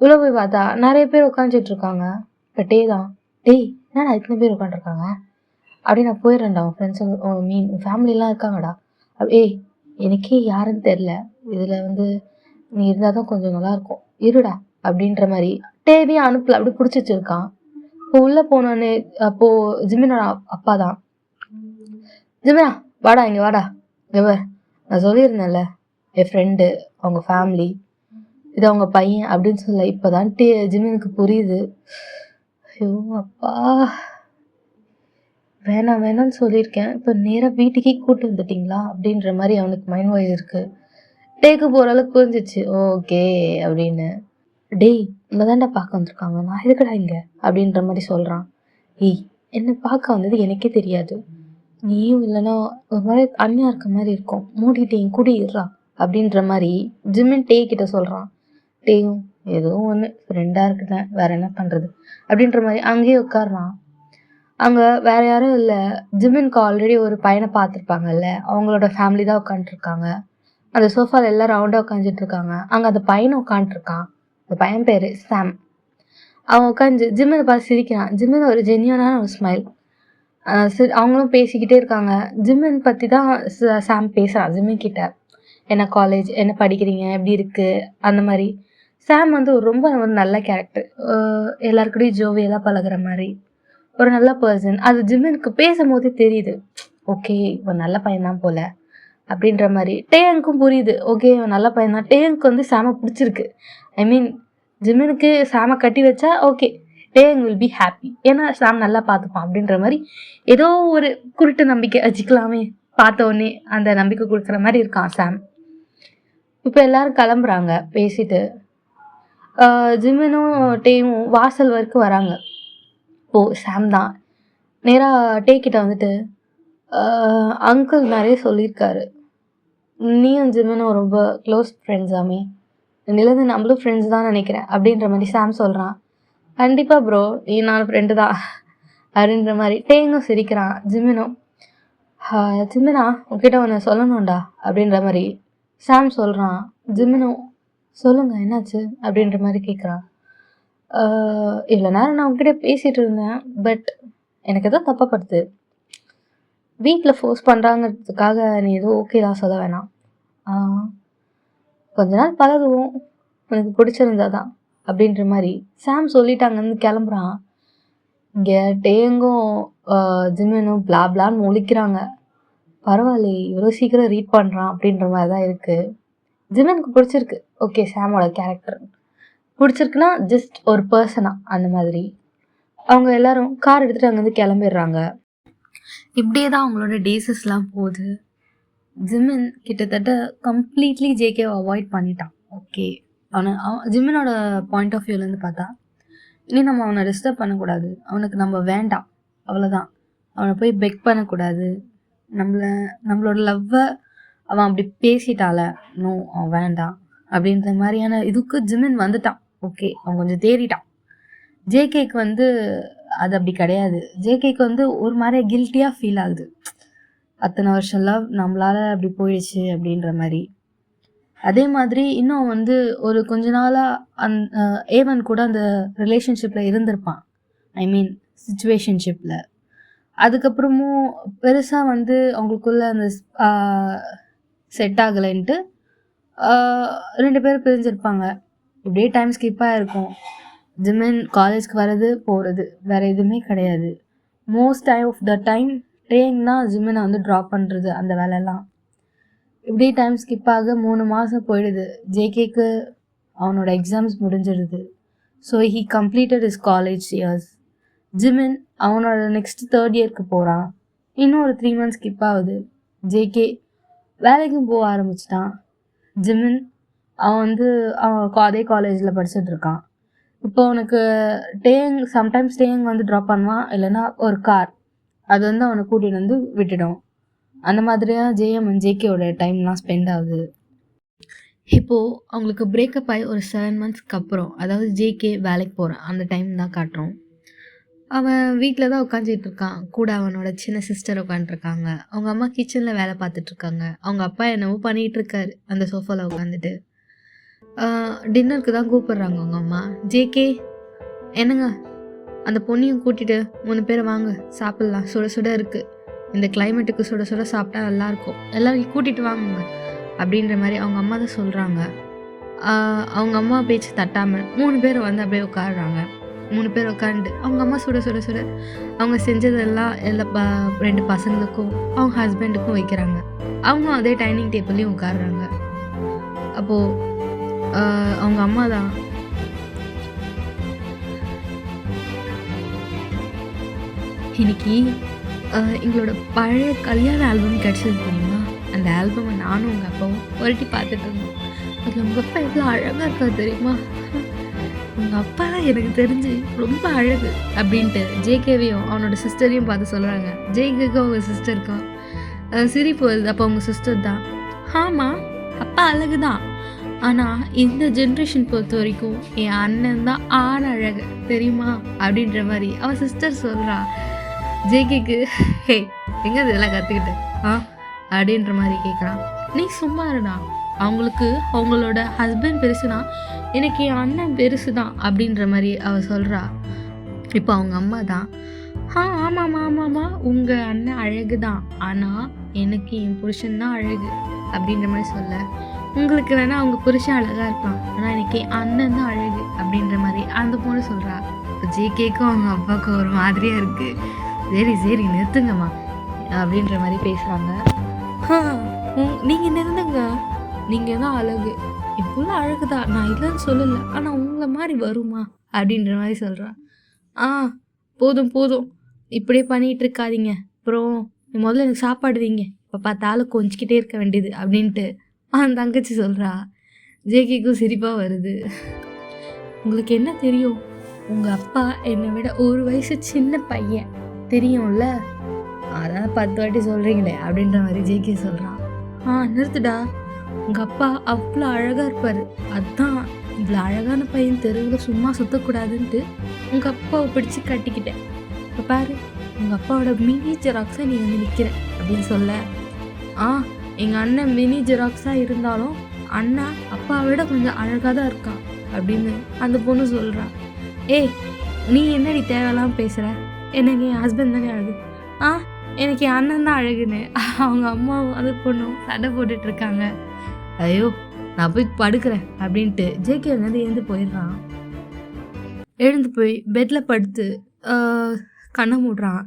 உள்ளே போய் பார்த்தா நிறைய பேர் உட்காந்துட்டு இருக்காங்க. இப்போ டே தான், டேய் என்னடா இத்தனை பேர் உட்காந்துருக்காங்க அப்படி, நான் போயிடுறேன்டா, உன் ஃப்ரெண்ட்ஸு உன் ஃபேமிலிலாம் இருக்காங்கடா. ஏய் எனக்கே யாருன்னு தெரில, இதில் வந்து நீ இருந்தால் தான் கொஞ்சம் நல்லாயிருக்கும், இருடா அப்படின்ற மாதிரி டேவையும் அனுப்பல, அப்படி பிடிச்சி வச்சுருக்கான். இப்போ உள்ளே போனோன்னு அப்போது ஜிமினோட அப்பா தான், ஜிமினா வாடா இங்கே வாடா, இவர் நான் சொல்லியிருந்தேன்ல என் ஃப்ரெண்டு, அவங்க ஃபேமிலி, இது அவங்க பையன் அப்படின்னு சொல்ல. இப்போ தான் ஜிமினுக்கு புரியுது. ஐயோ அப்பா, வேணாம் வேணாம்னு சொல்லியிருக்கேன். இப்போ நேரா வீட்டுக்கே கூட்டு வந்துட்டீங்களா? அப்படின்ற மாரி அவனுக்கு மைண்ட் வாய்ஸ் இருக்கு. டேக்கு போற அளவுக்கு புரிஞ்சிச்சு. ஓகே அப்படின்னு. டேய் உன்ன தான்டா பார்க்க வந்திருக்காங்க. நான் எதுக்குடா இங்க? அப்படின்ற மாரி சொல்றான். ஏய் என்ன பார்க்க வந்தது எனக்கே தெரியாது. நீயும் இல்லைன்னா ஒரு மாரி அந்நியா இருக்க மாரி இருக்கும். மூடிட்டு என் கூட இருடா அப்படின்ற மாரி ஜிமின் டே கிட்ட சொல்றான். டேயும் ஏதோ ஒண்ணு ஃப்ரெண்டா இருக்கட்டும் வேற என்ன பண்றது? அப்படின்ற மாரி அங்கேயே உட்கார்றான். அங்க வேற யாரும் இல்ல. ஜிமின்க்கு ஆல்ரெடி ஒரு பையன பார்த்துருப்பாங்கல்ல. அவங்களோட ஃபேமிலி தான் உட்காந்துட்டுருக்காங்க. அந்த சோஃபால எல்லாம் ரவுண்டா உட்காந்துட்டு இருக்காங்க. அங்க அந்த பையனும் உட்காந்துட்டுருக்கான். அந்த பையன் பேரு சாம். அவன் உட்காந்து ஜிமினை பார்த்து சிரிக்கிறான். ஜிமின் ஒரு ஜென்யூனான ஒரு ஸ்மைல். அவங்களும் பேசிக்கிட்டே இருக்காங்க. ஜிமின் பத்தி தான் சாம் பேசுறான் ஜிமின் கிட்ட. என்ன காலேஜ், என்ன படிக்கிறீங்க, எப்படி இருக்கு அந்த மாதிரி. சாம் வந்து ரொம்ப ஒரு நல்ல கேரக்டர். எல்லாருக்கூடயும் ஜோவியலா பழகுற மாதிரி ஒரு நல்ல பர்சன். அது ஜிமினுக்கு பேசும்போதே தெரியுது. ஓகே இவன் நல்ல பையன்தான் போல அப்படின்ற மாதிரி. டேயங்க்கும் புரியுது. ஓகே இவன் நல்ல பையன் தான். டேயங்க்கு வந்து சாம பிடிச்சிருக்கு. ஐ மீன் ஜிமினுக்கு சாம கட்டி வச்சா ஓகே டேயங் வில் பி ஹாப்பி. ஏன்னா சாம் நல்லா பார்த்துப்பான் அப்படின்ற மாதிரி ஏதோ ஒரு குருட்டு நம்பிக்கை வச்சுக்கலாமே. பார்த்த உடனே அந்த நம்பிக்கை கொடுக்குற மாதிரி இருக்கான் சாம். இப்போ எல்லாரும் கிளம்புறாங்க பேசிட்டு. ஜிமினும் டேயும் வாசல் வரைக்கும் வராங்க. ஓ சாம் தான் நேராக டே கிட்ட வந்துட்டு அங்கிள் நிறைய சொல்லியிருக்காரு. நீயும் ஜிமினும் ரொம்ப க்ளோஸ் ஃப்ரெண்ட்ஸாமே. இன்னிலேருந்து நம்மளும் ஃப்ரெண்ட்ஸ் தான் நினைக்கிறேன் அப்படின்ற மாதிரி சாம் சொல்கிறான். கண்டிப்பாக ப்ரோ நீ நான் ஃப்ரெண்டு தான் அப்படின்ற மாதிரி டேங்கும் சிரிக்கிறான். ஜிமினும் ஜிமினா உன்கிட்ட ஒன்று சொல்லணும்டா அப்படின்ற மாதிரி சாம் சொல்கிறான். ஜிமினும் சொல்லுங்க என்னாச்சு அப்படின்ற மாதிரி கேட்குறான். இவ்வளோ நேரம் நான் உங்ககிட்ட பேசிகிட்டு இருந்தேன். பட் எனக்கு எதோ தப்பாப்படுது. வீட்டில் ஃபோர்ஸ் பண்ணுறாங்கிறதுக்காக நீ எதுவும் ஓகே தான் சொல்ல வேணாம். கொஞ்ச நாள் பழகுவோம், எனக்கு பிடிச்சிருந்தா தான் அப்படின்ற மாதிரி சாம் சொல்லிட்டாங்கன்னு கிளம்புறான். இங்கே டேங்கும் ஜிமினும் பிளா பிளான்னு முழிக்கிறாங்க. பரவாயில்ல இவ்வளோ சீக்கிரம் ரீட் பண்ணுறான் அப்படின்ற மாதிரி தான் இருக்குது. ஜிமினுக்கு பிடிச்சிருக்கு. ஓகே சாமோட கேரக்டர் பிடிச்சிருக்குன்னா ஜஸ்ட் ஒரு பர்சனா அந்த மாதிரி. அவங்க எல்லாரும் கார் எடுத்துகிட்டு அங்கேருந்து கிளம்பிடுறாங்க. இப்படியே தான் அவங்களோட டேஸஸ்லாம் போகுது. ஜிமின் கிட்டத்தட்ட கம்ப்ளீட்லி ஜேகேவை அவாய்ட் பண்ணிட்டான். ஓகே அவனை ஜிமினோட பாயிண்ட் ஆஃப் வியூலேருந்து பார்த்தா இனி நம்ம அவனை டிஸ்டர்ப் பண்ணக்கூடாது. அவனுக்கு நம்ம வேண்டாம் அவ்வளோதான். அவனை போய் பெக் பண்ணக்கூடாது. நம்மளோட லவ்வை அவன் அப்படி பேசிட்டால நோ அவன் வேண்டாம் அப்படின்ற மாதிரியான இதுக்கு ஜிமின் வந்துட்டான். ஓகே அவன் கொஞ்சம் தேறிட்டான். ஜேகேக்கு வந்து அது அப்படி கிடையாது. ஜேகேக்கு வந்து ஒரு மாதிரி கில்ட்டியாக ஃபீல் ஆகுது. அத்தனை வருஷம் லவ் நம்மளால் அப்படி போயிடுச்சு அப்படின்ற மாதிரி. அதே மாதிரி இன்னும் வந்து ஒரு கொஞ்ச நாளாக ஏவன் கூட அந்த ரிலேஷன்ஷிப்பில் இருந்திருப்பான். ஐ மீன் சிச்சுவேஷன்ஷிப்பில். அதுக்கப்புறமும் பெருசாக வந்து அவங்களுக்குள்ள அந்த செட் ஆகலைன்ட்டு 2 பேரும் பிரிஞ்சிருப்பாங்க. இப்படியே டைம் ஸ்கிப்பாக இருக்கும். ஜிமின் காலேஜ்க்கு வர்றது போகிறது வேறு எதுவுமே கிடையாது. மோஸ்ட் ஆஃப் த டைம் டேங்னா ஜிமினை வந்து ட்ராப் பண்ணுறது அந்த வேலையெல்லாம். இப்படியே டைம் ஸ்கிப் ஆக 3 மாதம் போயிடுது. ஜேகேக்கு அவனோட எக்ஸாம்ஸ் முடிஞ்சிடுது. So he completed his college years. Jimin அவனோட நெக்ஸ்ட் 3rd இயருக்கு போகிறான். இன்னும் ஒரு 3 months ஸ்கிப் ஆகுது. ஜேகே வேலைக்கும் போக ஆரம்பிச்சிட்டான். ஜிமின் அவன் வந்து அவன் அதே காலேஜில் படிச்சுட்டு இருக்கான். இப்போ அவனுக்கு சம்டைம்ஸ் டேங் வந்து ட்ராப் பண்ணுவான். இல்லைன்னா ஒரு கார் அது வந்து அவனை கூட்டிகிட்டு வந்து விட்டுடும். அந்த மாதிரியாக ஜேஎம் அண்ட் ஜேகேயோட டைம்லாம் ஸ்பெண்ட் ஆகுது. இப்போது அவங்களுக்கு பிரேக்கப் ஆகி ஒரு 7 monthsக்கு அப்புறம், அதாவது ஜேகே வேலைக்கு போகிறான் அந்த டைம் தான் காட்டுறோம். அவன் வீட்டில் தான் உட்காந்துட்டு இருக்கான். கூட அவனோட சின்ன சிஸ்டர் உட்காந்துருக்காங்க. அவங்க அம்மா கிச்சனில் வேலை பார்த்துட்ருக்காங்க. அவங்க அப்பா என்னவோ பண்ணிகிட்டு இருக்காரு அந்த சோஃபாவில் உட்காந்துட்டு. டின்னருக்கு தான் கூப்பிட்றாங்க அவங்க அம்மா. ஜேகே என்னங்க அந்த பொண்ணையும் கூட்டிகிட்டு 3 பேரை வாங்க சாப்பிட்லாம், சுட சுட இருக்குது, இந்த கிளைமேட்டுக்கு சுட சுட சாப்பிட்டா நல்லாயிருக்கும், எல்லோரும் கூட்டிகிட்டு வாங்குங்க அப்படின்ற மாதிரி அவங்க அம்மா தான் சொல்கிறாங்க. அவங்க அம்மா பேச்சு தட்டாமல் 3 பேர் வந்து அப்படியே உட்காடுறாங்க. 3 பேர் உட்காந்து அவங்க அம்மா சுட சுட சுட அவங்க செஞ்சதெல்லாம் எல்லா 2 பசங்களுக்கும் அவங்க ஹஸ்பண்டுக்கும் வைக்கிறாங்க. அவங்களும் அதே டைனிங் டேபிள்லையும் உட்காடுறாங்க. அப்போது அவங்க அம்மா தான் இன்னைக்கு எங்களோட பழைய கல்யாண ஆல்பம் கிடச்சது தெரியுமா? அந்த ஆல்பமை நானும் உங்கள் அப்பாவும் புரட்டி பார்த்துட்டு இருந்தோம். அதில் உங்கள் அப்பா எவ்வளோ அழகாக இருக்காது தெரியுமா? உங்கள் அப்பாலாம் எனக்கு தெரிஞ்சு ரொம்ப அழகு அப்படின்ட்டு ஜேகேவையும் அவனோட சிஸ்டரையும் பார்த்து சொல்கிறாங்க. ஜேகேக்கும் அவங்க சிஸ்டருக்கும் சிரிப்பு வருது. அப்போ அவங்க சிஸ்டர் தான், ஆமாம் அப்பா அழகு தான், ஆனால் இந்த ஜென்ரேஷன் பொறுத்த வரைக்கும் என் அண்ணன் தான் ஆண் அழகு தெரியுமா அப்படின்ற மாதிரி அவன் சிஸ்டர் சொல்கிறா. ஜேகேக்கு ஹே எங்கே இதெல்லாம் கற்றுக்கிட்டு அப்படின்ற மாதிரி கேட்குறான். நீ சும்மா இருடா, அவங்களுக்கு அவங்களோட ஹஸ்பண்ட் பெருசுனா எனக்கு என் அண்ணன் பெருசு தான் அப்படின்ற மாதிரி அவள் சொல்கிறா. இப்போ அவங்க அம்மா தான், ஆமாம்மா உங்கள் அண்ணன் அழகு தான், ஆனால் எனக்கு என் புருஷன் தான் அழகு அப்படின்ற மாதிரி சொல்ல, உங்களுக்கு வேணால் அவங்க புருஷன் அழகாக இருக்கலாம், ஆனால் எனக்கு என் அண்ணன் தான் அழகு அப்படின்ற மாதிரி அந்த பொண்ணு சொல்கிறா. இப்போ ஜேகேக்கும் அவங்க அப்பாவுக்கும் ஒரு மாதிரியாக இருக்குது. சரி நிறுத்துங்கம்மா அப்படின்ற மாதிரி பேசுகிறாங்க. நீங்கள் நிறுத்துங்க, நீங்கள் தான் அழகு, இப்போல அழகுதான், நான் இல்லைன்னு சொல்லலை, ஆனால் உங்களை மாதிரி வருமா அப்படின்ற மாதிரி சொல்கிறான். போதும் இப்படியே பண்ணிகிட்டு இருக்காதீங்க, அப்புறம் முதல்ல எனக்கு சாப்பாடு வைங்க, இப்போ பார்த்தாலும் கொஞ்சிக்கிட்டே இருக்க வேண்டியது அப்படின்ட்டு அவன் தங்கச்சி சொல்கிறா. ஜேகேக்கும் சிரிப்பாக வருது. உங்களுக்கு என்ன தெரியும், உங்கள் அப்பா என்னை விட ஒரு வயசு சின்ன பையன் தெரியும்ல, அதான் 10 வாட்டி சொல்கிறீங்களே அப்படின்ற மாதிரி ஜேகே சொல்கிறான். நிறுத்துடா, உங்கள் அப்பா அவ்வளோ அழகாக இருப்பார், அதுதான் இவ்வளோ அழகான பையன் தெருவில் சும்மா சுற்றக்கூடாதுன்ட்டு உங்கள் அப்பாவை பிடிச்சி கட்டிக்கிட்டேன். இப்போ பாரு, உங்கள் அப்பாவோட மினி ஜெராக்ஸாக நீ வந்து நிற்கிற அப்படின்னு சொல்ல, எங்கள் அண்ணன் மினி ஜெராக்ஸாக இருந்தாலும் அண்ணா அப்பாவை விட கொஞ்சம் அழகாக தான் இருக்கான் அப்படின்னு அந்த பொண்ணு சொல்கிறா. நீ என்னடி தேவையில்லாமல் பேசுகிற, எனக்கு என் ஹஸ்பண்ட் தானே அழகு, எனக்கு என் அண்ணன் தான் அழகுன்னு அவங்க அம்மாவும் அந்த பொண்ணும் சண்டை போட்டுட்ருக்காங்க. ஐயோ நான் போய் படுக்கிறேன் அப்படின்ட்டு ஜேகே வந்து எழுந்து போயிடுறான். எழுந்து போய் பெட்டில் படுத்து கண்ணை மூடுறான்.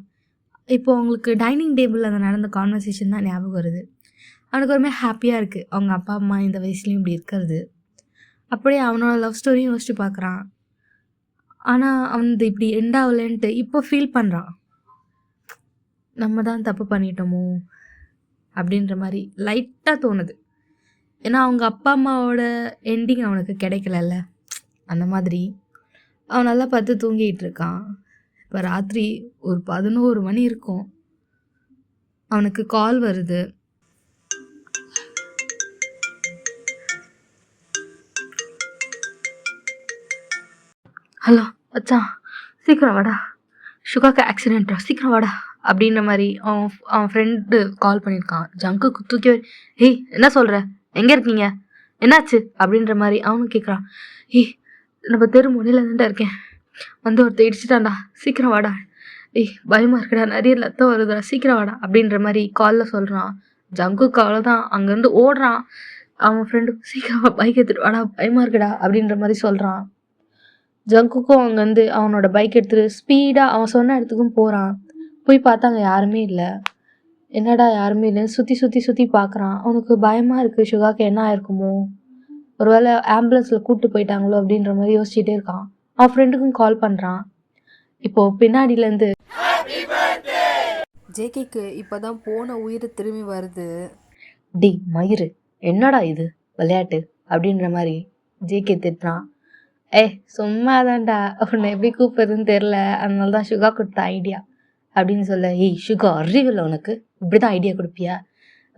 இப்போ அவங்களுக்கு டைனிங் டேபிளில் அந்த நடந்த கான்வர்சேஷன் தான் ஞாபகம் வருது. அவனுக்கு ஒருமே ஹாப்பியாக இருக்குது, அவங்க அப்பா அம்மா இந்த வயசுலேயும் இப்படி இருக்கிறது. அப்படியே அவனோட லவ் ஸ்டோரியும் யோசிச்சு பார்க்குறான். ஆனால் அவன் இப்படி எண்டாகலன்ட்டு இப்போ ஃபீல் பண்ணுறான். நம்ம தான் தப்பு பண்ணிட்டோமோ அப்படின்ற மாதிரி லைட்டாக தோணுது. ஏன்னா அவங்க அப்பா அம்மாவோட எண்டிங் அவனுக்கு கிடைக்கலல்ல, அந்த மாதிரி அவன் நல்லா பார்த்து தூங்கிட்டு இருக்கான். இப்போ ராத்திரி ஒரு 11 மணி இருக்கும். அவனுக்கு கால் வருது. ஹலோ அச்சான், சீக்கிரம் வாடா, சுகாக்கு ஆக்சிடென்ட்டா, சீக்கிரம் வாடா அப்படின்ற மாதிரி அவன் ஃப்ரெண்டு கால் பண்ணியிருக்கான். ஜங்குக்கு தூக்கி, என்ன சொல்கிற, எங்கே இருக்கீங்க, என்னாச்சு அப்படின்ற மாதிரி அவனும் கேட்குறான். நம்ம தெரு முனையில் தான்டா இருக்கேன், வந்து ஒருத்தர் இடிச்சிட்டான்டா, சீக்கிரம் வாடா, பயமாக இருக்குடா, நிறைய ரத்தம் வருதுடா, சீக்கிரம் வாடா அப்படின்ற மாதிரி காலில் சொல்கிறான். ஜங்குக்கு அவ்வளோதான், அங்கேருந்து ஓடுறான். அவன் ஃப்ரெண்டு சீக்கிரம் பைக் எடுத்துகிட்டு வாடா, பயமாக இருக்குடா அப்படின்ற மாதிரி சொல்கிறான். ஜங்குக்கும் அங்கேருந்து அவனோட பைக் எடுத்துகிட்டு ஸ்பீடாக அவன் சொன்ன இடத்துக்கும் போகிறான். போய் பார்த்தா அங்கே யாருமே இல்லை. என்னடா யாருமே இல்லைன்னு சுற்றி பார்க்குறான். அவனுக்கு பயமாக இருக்குது, சுகாக்கு என்ன ஆயிருக்குமோ, ஒருவேளை ஆம்புலன்ஸில் கூப்பிட்டு போயிட்டாங்களோ அப்படின்ற மாதிரி யோசிச்சுட்டே இருக்கான். அவன் ஃப்ரெண்டுக்கும் கால் பண்ணுறான். இப்போது பின்னாடியிலேருந்து ஜேகேக்கு இப்போ தான் போன உயிர் திரும்பி வருது. டி மயிறு, என்னடா இது விளையாட்டு அப்படின்ற மாதிரி ஜேகே திட்டுறான். சும்மா தான்டா, உன்னை எப்படி கூப்பிடுறதுன்னு தெரில, அதனால தான் சுகா கொடுத்த ஐடியா அப்படின்னு சொல்ல. சுகா அறிவில்லை உனக்கு, இப்படி தான் ஐடியா கொடுப்பியா,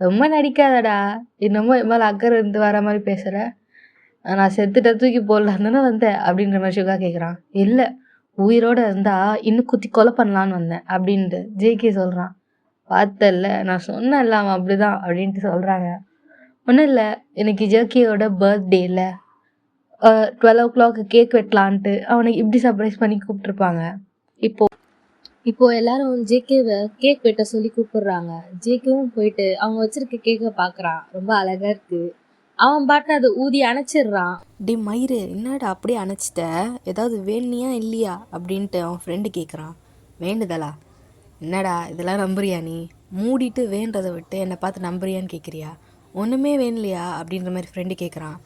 ரொம்ப நடிக்காதடா, இன்னமும் என் மேலே அக்கறை இருந்து வர மாதிரி பேசுகிற, நான் செத்துட்ட தூக்கி போடலான்னு தானே வந்தேன் அப்படின்ற மாதிரி சுகா கேட்குறான். இல்லை, உயிரோடு இருந்தால் இன்னும் குத்தி கொலை பண்ணலான்னு வந்தேன் அப்படின்ட்டு ஜேகே சொல்கிறான். பார்த்தல, நான் சொன்னேன்ல அவன் அப்படி தான் அப்படின்ட்டு சொல்கிறாங்க. ஒன்றும் இல்லை, இன்னைக்கு ஜேகேயோட பர்த்டேயில் 12 o'clock கேக் வெட்டலான்ட்டு அவனுக்கு இப்படி சர்ப்ரைஸ் பண்ணி கூப்பிட்ருப்பாங்க. இப்போது எல்லாரும் ஜேகேவை கேக் வெட்ட சொல்லி கூப்பிடுறாங்க. ஜேகேவும் போயிட்டு அவங்க வச்சிருக்க கேக்கை பார்க்குறான். ரொம்ப அழகாக இருக்குது. அவன் பாட்டு அதை ஊதி அணைச்சிடுறான். டி மயிறு, என்னடா அப்படியே அணைச்சிட்ட, ஏதாவது வேணுனியா இல்லையா அப்படின்ட்டு அவன் ஃப்ரெண்டு கேட்குறான். வேண்டுதலா, என்னடா இதெல்லாம் நம்புறியா, நீ மூடிட்டு வேண்டதை விட்டு என்னை பார்த்து நம்புறியான்னு கேட்குறியா, ஒன்றுமே வேணலையா அப்படின்ற மாதிரி ஃப்ரெண்டு கேட்குறான்.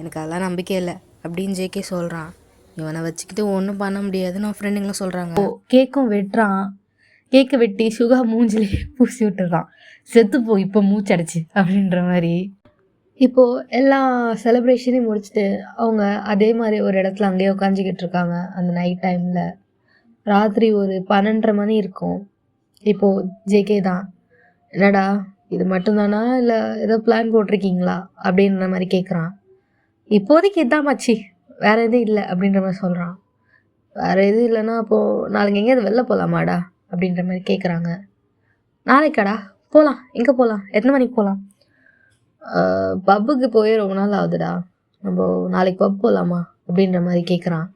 எனக்கு அதெல்லாம் நம்பிக்கை இல்லை அப்படின்னு ஜேகே சொல்கிறான். இவனை வச்சுக்கிட்டு ஒன்றும் பண்ண முடியாதுன்னு அவன் ஃப்ரெண்டுங்களும் சொல்கிறாங்க. கேக்கும் வெட்டுறான். கேக்கு வெட்டி சுகா மூஞ்சிலே பூசி விட்டுறான். செத்துப்போ இப்போ மூச்சடைச்சு அப்படின்ற மாதிரி. இப்போது எல்லா செலிப்ரேஷனையும் முடிச்சுட்டு அவங்க அதே மாதிரி ஒரு இடத்துல அங்கேயே உட்காந்துக்கிட்டு இருக்காங்க. அந்த நைட் டைமில் ராத்திரி ஒரு 12:30 மணி இருக்கும். இப்போது ஜேகே தான், என்னடா இது மட்டும்தானா இல்லை ஏதோ பிளான் போட்டிருக்கீங்களா அப்படின்ற மாதிரி கேட்குறான். இப்போதைக்கு இதான் மச்சி, வேறு எதுவும் இல்லை அப்படின்ற மாதிரி சொல்கிறான். வேறு எதுவும் இல்லைன்னா அப்போது நாளைக்கு எங்கேயாவது வெளில போகலாமாடா அப்படின்ற மாதிரி கேட்குறாங்க. நாளைக்காடா போகலாம். எங்கே போகலாம்? எத்தனை மணிக்கு போகலாம்? பப்புக்கு போய் ரொம்ப நாள் ஆகுதுடா, நம்ம நாளைக்கு பப் போகலாமா அப்படின்ற மாதிரி கேட்குறான்.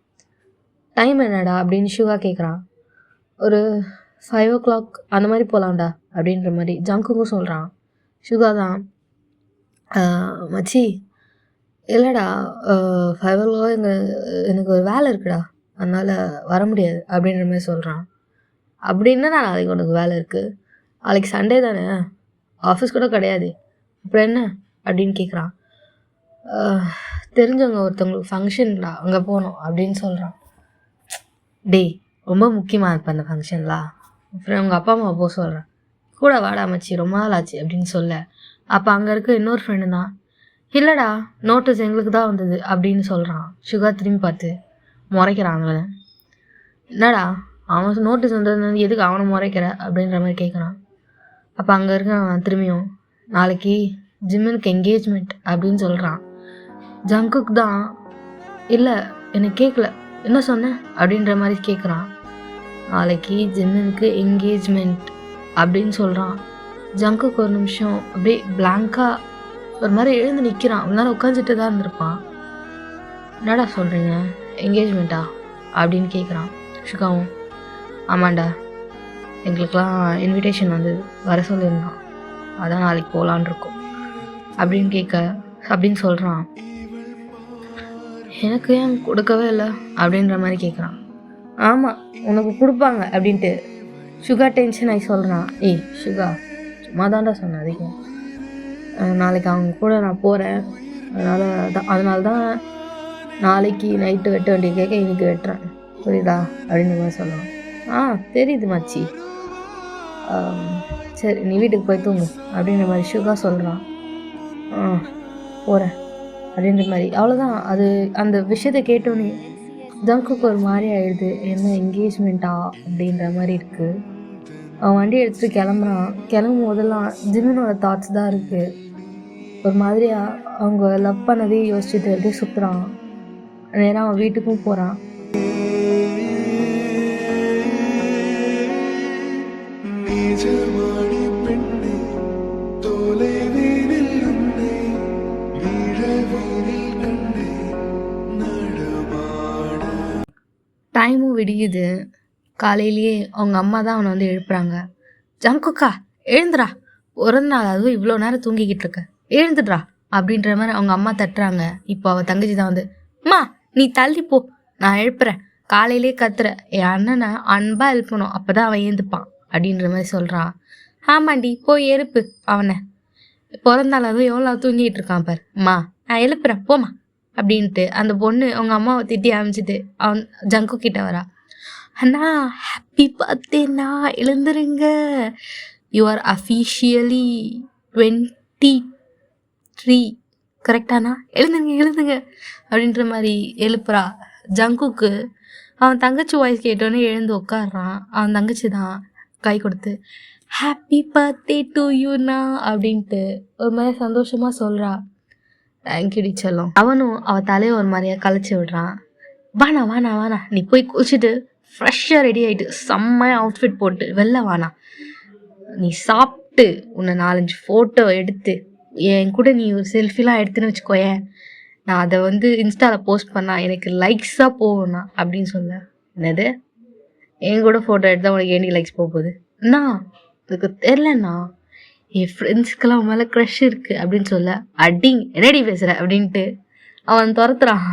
டைம் என்னடா அப்படின்னு சுகா கேட்குறான். ஒரு 5 o'clock அந்த மாதிரி போகலாம்டா அப்படின்ற மாதிரி ஜங்குக்கும் சொல்கிறான். சுகா தான், மச்சி இல்லைடா 5 o'clock எனக்கு ஒரு வேலை இருக்குடா, அதனால் வர முடியாது அப்படின்ற மாதிரி சொல்கிறான். அப்படின்னா நான் நாளைக்கு உனக்கு வேலை இருக்குது, நாளைக்கு சண்டே தானே, ஆஃபீஸ் கூட கிடையாது, அப்புறம் என்ன அப்படின்னு கேட்குறான். தெரிஞ்சவங்க ஒருத்தவங்களுக்கு ஃபங்க்ஷன்டா, அங்கே போகணும் அப்படின்னு சொல்கிறான். டேய் ரொம்ப முக்கியமாக இருப்பேன் அந்த ஃபங்க்ஷன்லாம், அப்புறம் உங்கள் அப்பா அம்மா போக சொல்கிறேன், கூட வாடா மச்சி, ரொம்ப நாள் ஆச்சு அப்படின்னு சொல்ல. அப்போ அங்கே இருக்க இன்னொரு ஃப்ரெண்டு தான், இல்லைடா நோட்டீஸ் எங்களுக்கு தான் வந்தது அப்படின்னு சொல்கிறான். சுகா திரும்பி பார்த்து முறைக்கிறான். அவன் என்னடா அவன் நோட்டீஸ் வந்தது எதுக்கு அவனை முறைக்கிற அப்படின்ற மாதிரி கேட்குறான். அப்போ அங்கே இருக்க அவன் திரும்பியும், நாளைக்கு ஜிம்முக்கு என்கேஜ்மெண்ட் அப்படின்னு சொல்கிறான். ஜங்குக்கு தான், இல்லை எனக்கு கேட்கல, என்ன சொன்னேன் அப்படின்ற மாதிரி கேட்குறான். நாளைக்கு ஜிம்முக்கு என்கேஜ்மெண்ட் அப்படின்னு சொல்கிறான். ஜங்குக்கு ஒரு நிமிஷம் அப்படியே பிளாங்காக ஒரு மாதிரி எழுந்து நிற்கிறான். ஒரு நேரம் உட்காந்துட்டு தான் இருந்திருப்பான். என்னடா சொல்கிறீங்க, என்கேஜ்மெண்ட்டா அப்படின்னு கேட்குறான். சுகாவும், ஆமாண்டா எங்களுக்கெலாம் இன்விடேஷன் வந்து வர சொல்லியிருந்தான், அதான் நாளைக்கு போகலான் இருக்கோம் அப்படின்னு சொல்கிறான். எனக்கு ஏன் கொடுக்கவே இல்லை அப்படின்ற மாதிரி கேட்குறான். ஆமாம் உனக்கு கொடுப்பாங்க அப்படின்ட்டு சுகா டென்ஷன் ஆகி சொல்கிறான். ஏய் சுகா சும்மா தான்டா சொன்னேன், அதிகம் நாளைக்கு அவங்க கூட நான் போகிறேன், அதனால தான் நாளைக்கு நைட்டு வெட்ட வேண்டிய கேட்க இன்னைக்கு வெட்டுறேன், புரியுதா அப்படின்னு மாதிரி சொல்லலாம். தெரியுது மச்சி, சரி நீ வீட்டுக்கு போய் தூங்கு அப்படின்ற மாதிரி சுகா சொல்கிறான். போகிறேன் அப்படின்ற மாதிரி. அவ்வளோதான். அது அந்த விஷயத்தை கேட்டோன்னே ஜங்குக்கு ஒரு மாதிரி ஆயிடுது. என்ன என்கேஜ்மெண்ட்டா அப்படின்ற மாதிரி இருக்குது. அவன் வண்டி எடுத்துகிட்டு கிளம்புறான். கிளம்பும் போதெல்லாம் ஜிமினோட தாட்ஸ் தான் இருக்குது. ஒரு மாதிரியாக அவங்க லவ் பண்ணதையும் யோசிச்சுட்டு அப்படியே சுற்றுறான். நேராக அவன் வீட்டுக்கும் போகிறான். டைமும் விடியுது. காலையிலேயே அவங்க அம்மா தான் அவனை வந்து எழுப்புறாங்க. ஜங்குக்கா எழுந்துடா, பிறந்த நாள் அதுவும் இவ்வளோ நேரம் தூங்கிக்கிட்டு இருக்க, எழுந்துடுறா அப்படின்ற மாதிரி அவங்க அம்மா தட்டுறாங்க. இப்போ அவள் தங்கச்சி தான் வந்து, அம்மா நீ தள்ளிப்போ, நான் எழுப்புறேன், காலையிலே கத்துற, என் அண்ணனை அன்பாக எழுப்பணும், அப்போ தான் அவன் எழுந்துப்பான் அப்படின்ற மாதிரி சொல்கிறான். ஆமாண்டி போய் எழுப்பு அவனை, பிறந்தாள் அதுவும் எவ்வளோ தூங்கிட்டு இருக்கான் பார், அம்மா நான் எழுப்புறேன் போமா அப்படின்ட்டு அந்த பொண்ணு அவங்க அம்மாவை திட்டி அமைச்சிட்டு அவன் ஜங்கு கிட்ட வரா. அண்ணா ஹாப்பி பர்த்டேண்ணா, எழுந்துருங்க, யூ ஆர் அஃபிஷியலி 23 கரெக்டாண்ணா, எழுந்துங்க அப்படின்ற மாதிரி எழுப்புறா. ஜங்குக்கு அவன் தங்கச்சி வாய்ஸ் கேட்டோன்னே எழுந்து உட்காடுறான். அவன் தங்கச்சி தான் கை கொடுத்து ஹாப்பி பர்த்டே டு யூண்ணா அப்படின்ட்டு ஒரு மாதிரி சந்தோஷமாக சொல்கிறா. தேங்க்யூடி செல்லம். அவனும் அவள் தலையை ஒரு மாதிரியாக கழிச்சு விடுறான். வானா நீ போய் குளிச்சுட்டு ஃப்ரெஷ்ஷாக ரெடி ஆகிட்டு செம்மையாக அவுட்ஃபிட் போட்டு வெளில வானா, நீ சாப்பிட்டு உன்னை 4-5 ஃபோட்டோ எடுத்து என் கூட நீ ஒரு செல்ஃபிலாம் எடுத்துன்னு வச்சுக்கோயேன், நான் அதை வந்து இன்ஸ்டாவில் போஸ்ட் பண்ணால் எனக்கு லைக்ஸாக போகும்ண்ணா அப்படின்னு சொல்ல. என்னது என் கூட ஃபோட்டோ எடுத்தால் உனக்கு ஏண்டி லைக்ஸ் போகுது? அண்ணா அதுக்கு தெரிலண்ணா, என் ஃப்ரெண்ட்ஸுக்கெல்லாம் அவன் மேலே க்ரஷ் இருக்குது அப்படின்னு சொல்ல. அடிங் என்னடி பேசுகிற அப்படின்ட்டு அவன் துரத்துறான்.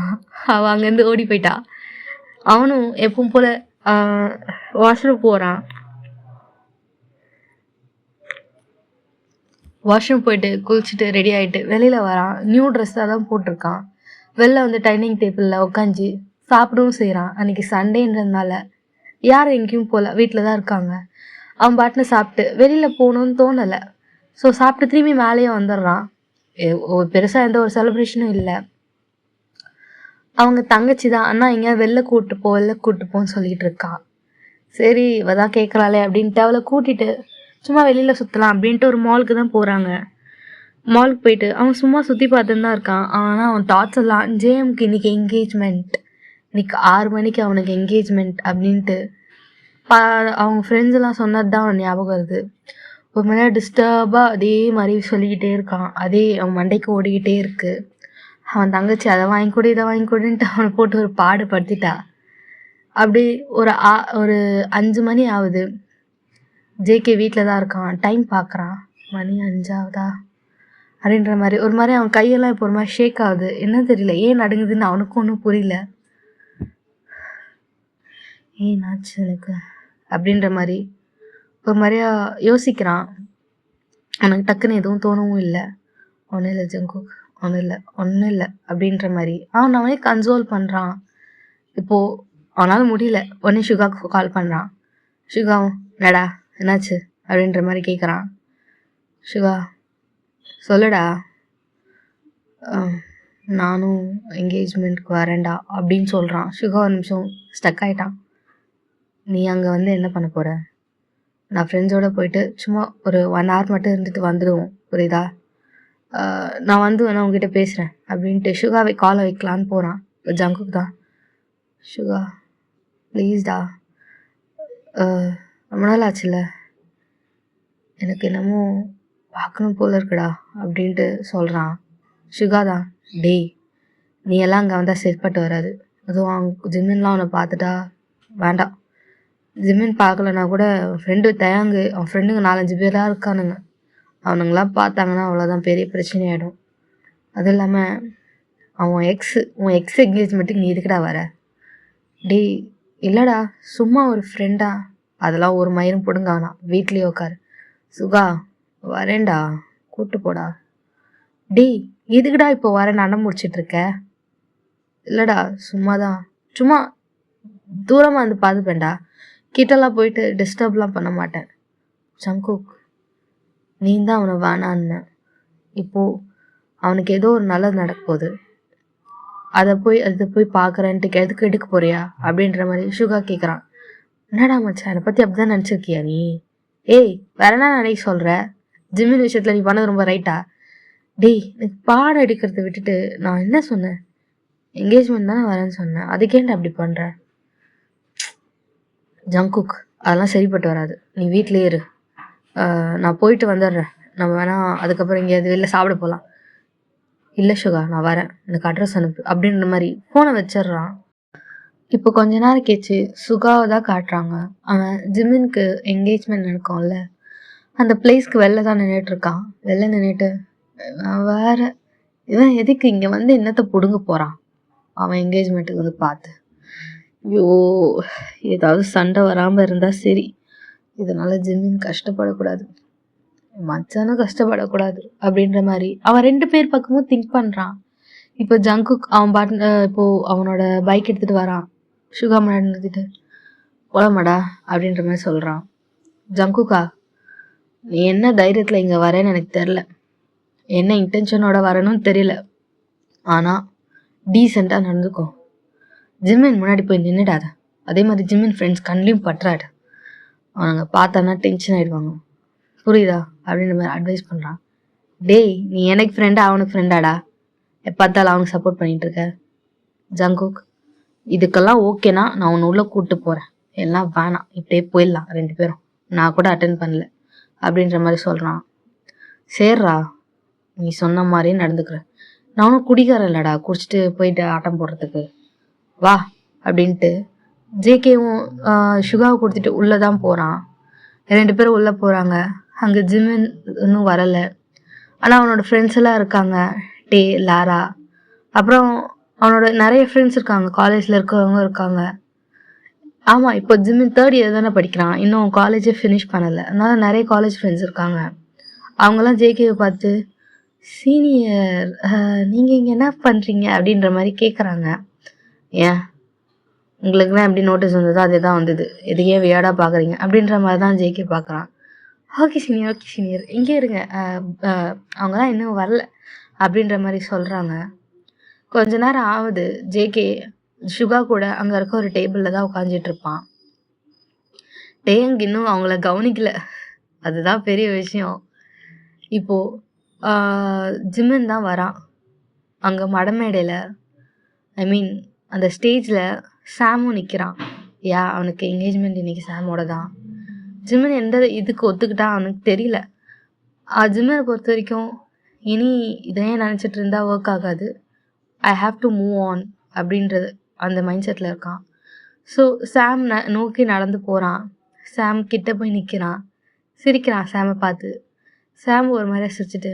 அவன் அங்கேருந்து ஓடி போயிட்டா. அவனும் எப்பவும் போல் வாஷ்ரூம் போகிறான். வாஷ்ரூம் போயிட்டு குளிச்சுட்டு ரெடி ஆகிட்டு வெளியில் வரான். நியூ ட்ரெஸ்ஸாக தான் போட்டிருக்கான். வெளில வந்து டைனிங் டேபிளில் உட்காந்து சாப்பிடவும் செய்கிறான். அன்றைக்கி சண்டேன்றதுனால யாரும் எங்கேயும் போகல, வீட்டில் தான் இருக்காங்க. அவன் பாட்டுன்னு சாப்பிட்டு வெளியில் போகணுன்னு தோணலை. ஸோ சாப்பிட்டு திரும்பி மேலேயே வந்துடுறான். பெருசாக எந்த ஒரு செலிப்ரேஷனும் இல்லை. அவங்க தங்கச்சி தான் அண்ணா எங்கேயாவது வெளில கூப்பிட்டு போன்னு சொல்லிட்டு இருக்கா. சரி இவ தான் கேட்குறாளே அப்படின்ட்டு அவளை கூட்டிட்டு சும்மா வெளியில் சுற்றலாம் அப்படின்ட்டு ஒரு மாலுக்கு தான் போகிறாங்க. மாலுக்கு போயிட்டு அவன் சும்மா சுற்றி பார்த்துன்னு தான் இருக்கான். ஆனால் அவன் தாட்ஸ் எல்லாம் ஜேஎம்க்கு இன்னைக்கு என்கேஜ்மெண்ட், இன்னைக்கு 6 மணிக்கு அவனுக்கு என்கேஜ்மெண்ட் அப்படின்ட்டு அவங்க ஃப்ரெண்ட்ஸ் எல்லாம் சொன்னது தான் அவன் ஞாபகம் வருது. ஒரு மணி நேரம் டிஸ்டர்பாக அதே மாதிரி சொல்லிக்கிட்டே இருக்கான். அதே அவன் மண்டைக்கு ஓடிக்கிட்டே இருக்கு. அவன் தங்கச்சி அதை வாங்கிக்கொடு இதை வாங்கிக்கொடுன்ட்டு அவனை போட்டு ஒரு பாடுபடுத்திட்டா. அப்படி ஒரு 5 மணி ஆகுது. ஜேகே வீட்டில் தான் இருக்கான். டைம் பார்க்குறான். மணி 5 ஆகுதா அப்படின்ற மாதிரி ஒரு மாதிரி அவன் கையெல்லாம் இப்போ ஒரு மாதிரி ஷேக் ஆகுது. என்ன தெரியல ஏன் நடுங்குதுன்னு அவனுக்கும் ஒன்றும் புரியல. ஏன்னாச்சு எனக்கு அப்படின்ற மாதிரி ஒரு மாதிரியா யோசிக்கிறான். அவனுக்கு டக்குன்னு எதுவும் தோணவும் இல்லை. ஒன்றும் இல்லை ஜங்குக், ஒன்றும் இல்லை அப்படின்ற மாதிரி அவனே கன்சோல் பண்ணுறான். இப்போது அவனால் முடியல. உடனே சுகாவுக்கு கால் பண்ணுறான். சுகாவும் நடா என்னாச்சு அப்படின்ற மாதிரி கேட்குறான். சுகா சொல்லுடா, நானும் என்கேஜ்மெண்ட்க்கு வரேன்டா அப்படின்னு சொல்கிறான். சுகா ஒரு நிமிஷம் ஸ்டக் ஆகிட்டான். நீ அங்கே வந்து என்ன பண்ண போகிற? நான் ஃப்ரெண்ட்ஸோடு போயிட்டு சும்மா ஒரு 1 hour மட்டும் இருந்துட்டு வந்துடுவோம், புரியுதா? நான் வந்து வேணா உங்ககிட்ட பேசுகிறேன் அப்படின்ட்டு சுகாவை காலை வைக்கலான்னு போகிறான். ஜங்குக் தான், சுகா ப்ளீஸ்டா, ரொம்ப நாள் ஆச்சுல்ல, எனக்கு என்னமோ பார்க்கணும் போல இருக்குடா அப்படின்ட்டு சொல்கிறான். சுகா தான், டேய் நீ எல்லாம் அங்கே வந்தால் சரிப்பட்டு வராது. அதுவும் அவங்க ஜிம்மின்லாம் அவனை பார்த்துட்டா வேண்டாம். ஜிம்மின் பார்க்கலன்னா கூட ஃப்ரெண்டு தயாங்கு, அவன் ஃப்ரெண்டுங்க 4-5 பேராக இருக்கானுங்க. அவனுங்களாம் பார்த்தாங்கன்னா அவ்வளோதான், பெரிய பிரச்சனையாயிடும். அதுவும் இல்லாமல் உன் எக்ஸ் என்கேஜ்மெண்ட்டுக்கு நீ எதுக்குடா வர? டேய் இல்லைடா, சும்மா ஒரு ஃப்ரெண்டா, அதெல்லாம் ஒரு மயிரும் பிடுங்க வேணாம், வீட்லேயே உட்காரு. சுகா வரேன்டா, கூப்பிட்டு போடா. டேய் எதுக்குடா இப்போ வரேன் அடம் முடிச்சிட்ருக்க? இல்லைடா சும்மா தூரமாக வந்து பார்த்துப்பேன்டா, கிட்டலாம் போயிட்டு டிஸ்டர்ப்லாம் பண்ண மாட்டேன். ஜங்குக் நீ தான் அவனை வேணான்னு. இப்போது அவனுக்கு ஏதோ ஒரு நல்லது நடக்க போகுது, அதை போய் பார்க்குறேன்ட்டு எதுக்கு எடுக்க போறியா அப்படின்ற மாதிரி சுகா கேட்குறான். என்னடா மச்சான், என்னை பற்றி அப்படி தான் நினச்சிருக்கியா நீ? ஏய் வேற என்ன நினைக்க சொல்கிற? ஜிம்மின் விஷயத்தில் நீ பண்ணது ரொம்ப ரைட்டா? டேய் எனக்கு பாடம் எடுக்கிறத விட்டுட்டு நான் என்ன சொன்னேன்? என்கேஜ்மெண்ட் தானே வரேன்னு சொன்னேன், அதுக்கேன்டா அப்படி பண்ணுற? ஜங்குக் அதெல்லாம் சரிப்பட்டு வராது, நீ வீட்டிலே இரு, நான் போயிட்டு வந்துடுறேன், நம்ம வேணா அதுக்கப்புறம் எங்கேயாவது வெளில சாப்பிட போகலாம். இல்லை சுகா நான் வரேன், எனக்கு அட்ரஸ் அனுப்பு அப்படின்ற மாதிரி ஃபோனை வச்சிடுறான். இப்போ கொஞ்ச நேரம் கேச்சு சுகாவை தான் காட்டுறாங்க. அவன் ஜிம்மினுக்கு என்கேஜ்மெண்ட் நடக்கும்ல அந்த பிளேஸ்க்கு வெளில தான் நின்றுட்டுருக்கான். வெளில நின்றுட்டு இவன் எதுக்கு இங்கே வந்து என்னத்தை பிடுங்க போகிறான்? அவன் என்கேஜ்மெண்ட்டுக்கு வந்து பார்த்து, ஐயோ ஏதாவது சண்டை வராமல் இருந்தால் சரி, இதனால் ஜிம்மின் கஷ்டப்படக்கூடாது, மச்சானும் கஷ்டப்படக்கூடாது அப்படின்ற மாதிரி அவன் 2 பேர் பக்கமும் திங்க் பண்ணுறான். இப்போ ஜங்குக் அவன் இப்போது அவனோட பைக் எடுத்துகிட்டு வரான். சுகா முன்னாடி நிறுத்திட்டு போலாமாடா அப்படின்ற மாதிரி சொல்கிறான். ஜங்குக்கா நீ என்ன தைரியத்தில் இங்கே வரேன்னு எனக்கு தெரில, என்ன இன்டென்ஷனோட வரணும்னு தெரியல, ஆனால் டீசெண்டாக நடந்துக்கோ. ஜிம்மின் முன்னாடி போய் நின்றுடாத, அதே மாதிரி ஜிம்மின் ஃப்ரெண்ட்ஸ் கண்லேயும் பற்றாடு, அவனுங்க பார்த்தானா டென்ஷன் ஆகிடுவாங்க, புரியுதா அப்படின்ற மாதிரி அட்வைஸ் பண்ணுறான். டேய் நீ எனக்கு ஃப்ரெண்டா அவனுக்கு ஃப்ரெண்டாடா, பார்த்தாலும் அவனுக்கு சப்போர்ட் பண்ணிட்டு இருக்க? ஜங்குக் இதுக்கெல்லாம் ஓகேனா நான் உன்னை உள்ளே கூப்பிட்டு போகிறேன், எல்லாம் வேணாம் இப்படியே போயிடலாம் 2 பேரும், நான் கூட அட்டென்ட் பண்ணல அப்படின்ற மாதிரி சொல்கிறான். சேர்றா நீ சொன்ன மாதிரியே நடந்துக்கிறேன், நானும் குடிக்காரன் இல்லைடா குடிச்சிட்டு போயிட்டு ஆட்டம் போடுறதுக்கு, வா அப்படின்ட்டு ஜேகேவும் சுகாவை கொடுத்துட்டு உள்ளே தான் போகிறான். 2 பேரும் உள்ளே போகிறாங்க. அங்கே ஜிம்மின் இன்னும் வரலை, ஆனால் அவனோட ஃப்ரெண்ட்ஸ் எல்லாம் இருக்காங்க, டே லாரா, அப்புறம் அவனோட நிறைய ஃப்ரெண்ட்ஸ் இருக்காங்க, காலேஜில் இருக்கிறவங்க இருக்காங்க. ஆமாம் இப்போ ஜிம்மின் 3rd year தானே படிக்கிறான், இன்னும் காலேஜே ஃபினிஷ் பண்ணலை, அதனால நிறைய காலேஜ் ஃப்ரெண்ட்ஸ் இருக்காங்க. அவங்கெல்லாம் ஜேகேவை பார்த்து சீனியர் நீங்கள் இங்கே என்ன பண்ணுறீங்க அப்படின்ற மாதிரி கேட்குறாங்க. ஏன் உங்களுக்குலாம் எப்படி நோட்டீஸ் வந்ததோ அதே தான் வந்தது, எதுக்கே வியர்டாக பார்க்குறீங்க அப்படின்ற மாதிரி தான் ஜேகே பார்க்குறான். ஓகே சீனியர் இங்கே இருங்க, அவங்க தான் இன்னும் வரல அப்படின்ற மாதிரி சொல்கிறாங்க. கொஞ்ச நேரம் ஆகுது. ஜேகே சுகா கூட அங்கே இருக்க ஒரு டேபிளில் தான் உட்காந்துட்டு இருப்பான். டேங் இன்னும் அவங்கள கவனிக்கல, அதுதான் பெரிய விஷயம். இப்போது ஜிமின் தான் வரான். அங்கே மடமேடையில், ஐ மீன் அந்த ஸ்டேஜில் சாமும் நிற்கிறான். அவனுக்கு என்கேஜ்மெண்ட் இன்றைக்கி சாமோட தான். ஜிமின் எந்த இதுக்கு ஒத்துக்கிட்டான் அவனுக்கு தெரியல. ஜிமினை பொறுத்த வரைக்கும் இனி இதையே நினச்சிட்டு இருந்தால் ஒர்க் ஆகாது, I have to move on அப்படின்றது அந்த மைண்ட் செட்டில் இருக்கான். ஸோ சாம் நோக்கி நடந்து போகிறான். சாம் கிட்ட போய் நிற்கிறான், சிரிக்கிறான் சாமை பார்த்து. சாம் ஒரு மாதிரியாக சிரிச்சிட்டு,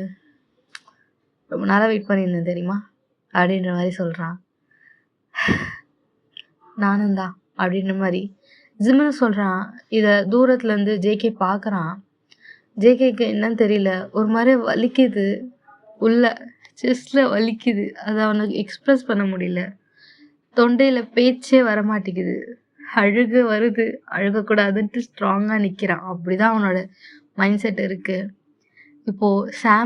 ரொம்ப நாளாக வெயிட் பண்ணியிருந்தேன் தெரியுமா அப்படின்ற மாதிரி சொல்கிறான். நானும் தான் அப்படின்ற மாதிரி ஜிமின் சொல்கிறான். இதை தூரத்துலேருந்து ஜேகே பார்க்குறான். ஜேகேக்கு என்னன்னு தெரியல, ஒரு மாதிரி வலிக்குது, உள்ள செஸ்டில் வலிக்குது. அதை அவனுக்கு எக்ஸ்ப்ரெஸ் பண்ண முடியல, தொண்டையில் பேச்சே வரமாட்டேங்குது. அழுக வருது, அழுகக்கூடாதுன்ட்டு ஸ்ட்ராங்காக நிற்கிறான். அப்படி தான் அவனோட மைண்ட் செட் இருக்குது. இப்போது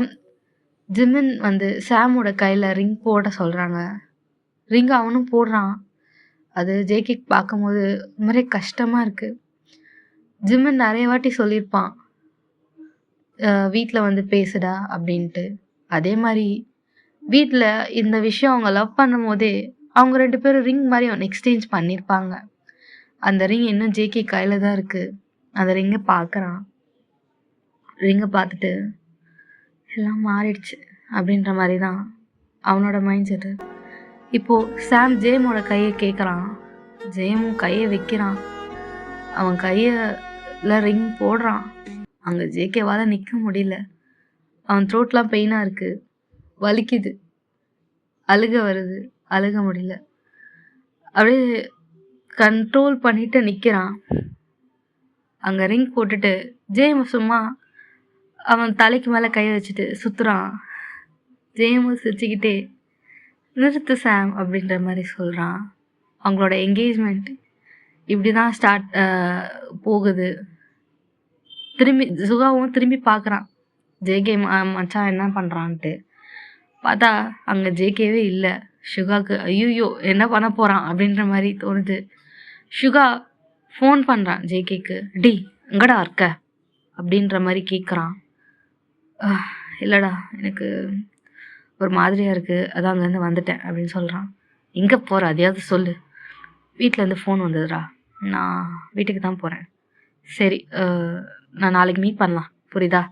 ஜிமின் சாமோட கையில் ரிங் போட சொல்கிறாங்க. ரிங் அவனும் போடுறான். அது ஜேகே பார்க்கும்போது ஒரு மாதிரி கஷ்டமாக இருக்குது. ஜிமின் நிறைய வாட்டி சொல்லியிருப்பான், வீட்டில் பேசுடா அப்படின்ட்டு. அதே மாதிரி வீட்டில் இந்த விஷயம் அவங்க லவ் பண்ணும் போதே அவங்க 2 பேரும் ரிங் மாதிரி ஒன்று எக்ஸ்சேஞ்ச் பண்ணியிருப்பாங்க. அந்த ரிங் இன்னும் ஜேகே கையில் தான் இருக்குது. அந்த ரிங்கை பார்க்குறான். ரிங்கை பார்த்துட்டு எல்லாம் மாறிடுச்சு அப்படின்ற மாதிரி தான் அவனோட மைண்ட் செட்டு. இப்போது சாம் ஜேமோட கையை கேட்குறான். ஜேமும் கையை வைக்கிறான். அவன் கையில் ரிங் போடுறான். அங்கே ஜேகேவால் நிற்க முடியல. அவன் த்ரோட்லாம் பெயினாக இருக்குது, வலிக்குது, அழுக வருது, அழுக முடியல. அப்படியே கண்ட்ரோல் பண்ணிட்டு நிற்கிறான். அங்கே ரிங் போட்டுட்டு ஜேம் சும்மா அவன் தலைக்கு மேலே கையை வச்சுட்டு சுற்றுறான். ஜேமும் சிரிச்சுக்கிட்டே நிறுத்து சாம் அப்படின்ற மாதிரி சொல்கிறான். அவங்களோட என்கேஜ்மெண்ட் இப்படி தான் ஸ்டார்ட் போகுது. சுகாவும் திரும்பி பார்க்குறான் ஜேகே மச்சான் என்ன பண்ணுறான்ட்டு. பார்த்தா அங்கே ஜேகேவே இல்லை. சுகாவுக்கு ஐயோ என்ன பண்ண போகிறான் அப்படின்ற மாதிரி தோணுது. சுகா ஃபோன் பண்ணுறான் ஜேகேக்கு. டி எங்கடா இருக்க அப்படின்ற மாதிரி கேட்குறான். இல்லைடா எனக்கு ஒரு மாதிரியாக இருக்குது, அதான் அங்கேருந்து வந்துட்டேன் அப்படின்னு சொல்கிறான். எங்கே போகிற அதையாவது சொல்லு. வீட்டிலேருந்து ஃபோன் வந்ததுடா, நான் வீட்டுக்கு தான் போகிறேன். சரி நான் நாளைக்கு மீட் பண்ணலாம், புரியுதா?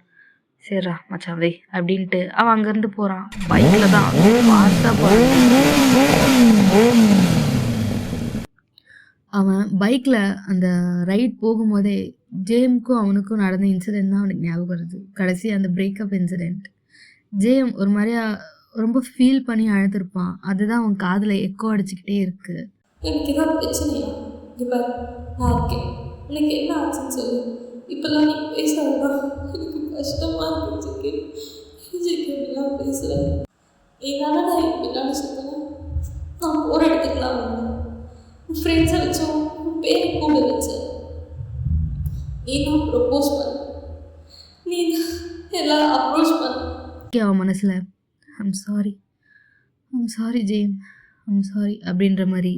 சரிடா மச்சான் வை அப்படின்ட்டு அவன் அங்கேருந்து போகிறான். பைக்கில் தான் ஃபாஸ்ட்டாக போகிறான். அவன் பைக்கில் அந்த ரைட் போகும்போதே ஜேம்க்கும் அவனுக்கும் நடந்த இன்சிடெண்ட் தான் அவனுக்கு ஞாபகம் வருது. கடைசி அந்த பிரேக்கப் இன்சிடெண்ட். ஜேம் ஒரு மாதிரியா ரொம்ப ஃபீல் பண்ணி அழுதுருப்பான். அதுதான் அவன் காதில் எக்கோ அடிச்சுக்கிட்டே இருக்கு. எனக்கு ஏதாவது பிரச்சனையா? இப்போ நான் இருக்கேன், எனக்கு என்ன ஆச்சுன்னு சொல்லு. இப்போல்லாம் நீ பேசாதான் எனக்கு கஷ்டமாக இருந்துச்சு. இப்படிலாம் பேசுகிறேன். என்னால் நான் என் பின்னாடி சுற்றணும். நான் போகிற இடத்துக்குலாம் வந்தேன். உன் ஃப்ரெண்ட்ஸை வச்சோம், உன் பேரை கூட வச்சேன். நீ தான் ப்ரப்போஸ் பண்ண, நீ தான் எல்லாரும் அப்ரோச் பண்ண. அவன் மனசில் ஐம் சாரி ஜேம், ஐம் சாரி அப்படின்ற மாதிரி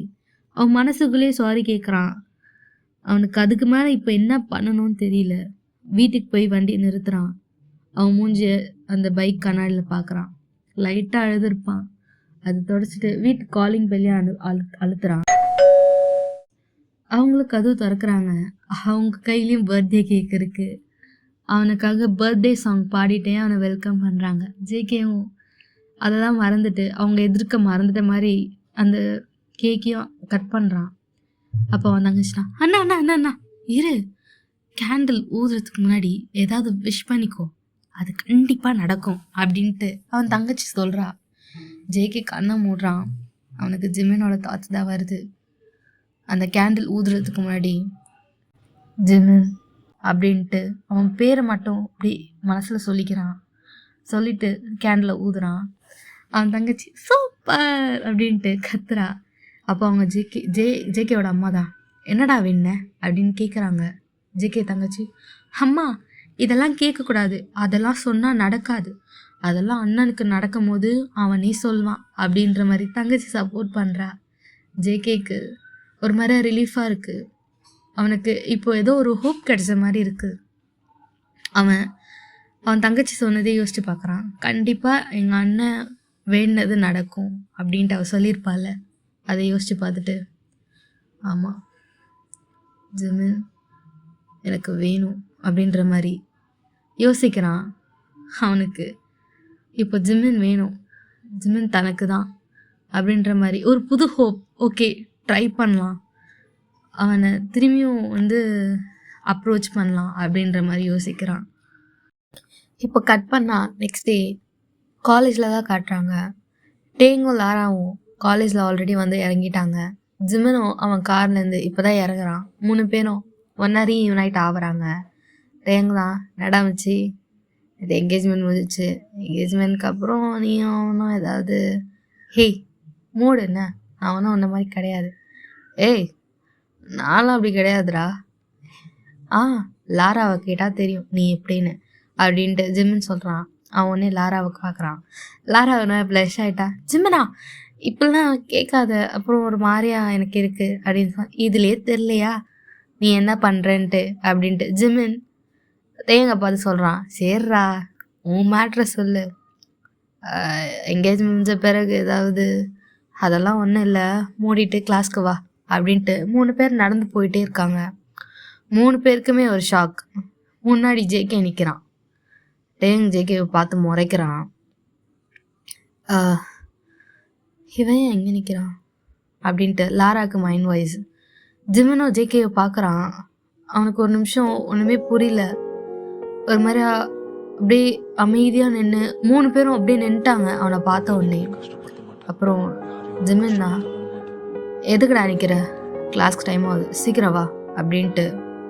அவன் மனசுக்குள்ளேயே சாரி கேட்குறான். அவனுக்கு அதுக்கு மேலே இப்போ என்ன பண்ணணும்னு தெரியல. வீட்டுக்கு போய் வண்டியை நிறுத்துகிறான். அவன் மூஞ்சிய அந்த பைக் கண்ணாடியில் பார்க்குறான். லைட்டாக அழுதுருப்பான். அது தொடச்சிட்டு வீட்டு காலிங் பெல்லையே அழுத்துறான். அவங்களுக்கு கதவு திறக்கிறாங்க. அவங்க கையிலையும் பர்த்டே கேக் இருக்குது. அவனுக்காக பர்த்டே சாங் பாடிட்டே அவனை வெல்கம் பண்ணுறாங்க. ஜேகேவும் அதை தான் மறந்துட்டு அவங்க எதிர்க்க மறந்துட்ட மாதிரி அந்த கேக்கையும் கட் பண்ணுறான். அப்போ அவன் தங்கச்சினா அண்ணா அண்ணா அண்ணா அண்ணா இரு, கேண்டில் ஊதுறதுக்கு முன்னாடி ஏதாவது விஷ் பண்ணிக்கோ, அது கண்டிப்பாக நடக்கும் அப்படின்ட்டு அவன் தங்கச்சி சொல்கிறா. ஜேகே கண்ணை மூடுறான். அவனுக்கு ஜிமினோட தாட்ஸ் தான் வருது. அந்த கேண்டில் ஊதுறதுக்கு முன்னாடி ஜிமின் அப்படின்ட்டு அவன் பேரை மட்டும் அப்படி மனசில் சொல்லிக்கிறான். சொல்லிட்டு கேண்டில் ஊதுறான். அவன் தங்கச்சி சூப்பர் அப்படின்ட்டு கத்துறா. அப்போ அவங்க ஜேகேவோட அம்மா தான் என்னடா வேண அப்படின்னு கேட்குறாங்க. ஜேகே தங்கச்சி அம்மா இதெல்லாம் கேட்கக்கூடாது, அதெல்லாம் சொன்னால் நடக்காது, அதெல்லாம் அண்ணனுக்கு நடக்கும் போது அவனே சொல்வான் அப்படின்ற மாதிரி தங்கச்சி சப்போர்ட் பண்ணுறா. ஜேகேக்கு ஒரு மாதிரி ரிலீஃபாக இருக்குது. அவனுக்கு இப்போ ஏதோ ஒரு ஹோப் கிடைச்ச மாதிரி இருக்குது. அவன் தங்கச்சி சொன்னதே யோசிச்சு பார்க்குறான். கண்டிப்பாக எங்கள் அண்ணன் வேணுனது நடக்கும் அப்படின்ட்டு அவள் சொல்லியிருப்பாள். அதை யோசித்து பார்த்துட்டு ஆமாம் ஜிமின் எனக்கு வேணும் அப்படின்ற மாதிரி யோசிக்கிறான். அவனுக்கு இப்போ ஜிமின் வேணும், ஜிமின் தனக்கு தான் அப்படின்ற மாதிரி ஒரு புது ஹோப். ஓகே ட்ரை பண்ணலாம், அவனை திரும்பியும் அப்ரோச் பண்ணலாம் அப்படின்ற மாதிரி யோசிக்கிறான். இப்போ கட் பண்ணால் நெக்ஸ்ட் டே காலேஜில் தான் காட்டுறாங்க. டேங்கும் லாராவும் காலேஜில் ஆல்ரெடி இறங்கிட்டாங்க. ஜிமினும் அவன் கார்லேருந்து இப்போ தான் இறங்குறான். 3 பேரும் ஒன்றா ரீயூனைட் ஆகுறாங்க. டேங் தான் நடமிச்சு இது என்கேஜ்மெண்ட் முடிஞ்சிச்சு, என்கேஜ்மெண்ட்க்கு அப்புறம் நீயும் அவனும் ஏதாவது ஹேய் மூடு என்ன, அவனும் அந்த மாதிரி கிடையாது. ஏய் நானும் அப்படி கிடையாதுடா, லாராவை கேட்டால் தெரியும் நீ எப்படின்னு அப்படின்ட்டு ஜிமின் சொல்கிறான். அவன் உடனே லாராவுக்கு பார்க்குறான். லாராவை ப்ளஷ் ஆகிட்டா. ஜிமினா இப்படிலாம் கேட்காத, அப்புறம் ஒரு மாதிரியா எனக்கு இருக்குது அப்படின்னு இதுலேயே தெரியலையா நீ என்ன பண்ணுறேன்ட்டு அப்படின்ட்டு ஜிமின் தேங்க பார்த்து சொல்கிறான். சேர்றா உன் மேட்ரை சொல்லு, என்கேஜ்மெண்ட் முடிஞ்ச பிறகு ஏதாவது, அதெல்லாம் ஒன்றும் இல்லை, மூடிட்டு கிளாஸ்க்கு வா அப்படின்ட்டு 3 பேர் நடந்து போயிட்டே இருக்காங்க. 3 பேருக்குமே ஒரு ஷாக். முன்னாடி ஜேகே நிற்கிறான். டேங் ஜேகேவை பார்த்து முறைக்கிறான். இவன் எங்கே நிற்கிறான் அப்படின்ட்டு லாராக்கு மைண்ட் வாய்ஸ். ஜிமினோ ஜேகேவை பார்க்குறான். அவனுக்கு ஒரு நிமிஷம் ஒன்றுமே புரியல. ஒரு மாதிரி அப்படியே அமைதியாக நின்று 3 பேரும் அப்படியே நின்ட்டாங்க அவனை பார்த்த உடனே. அப்புறம் ஜிமின்னா எதுக்குடா நிற்கிற, கிளாஸ்க்கு டைம் ஆகுது சீக்கிரம் வா அப்படின்ட்டு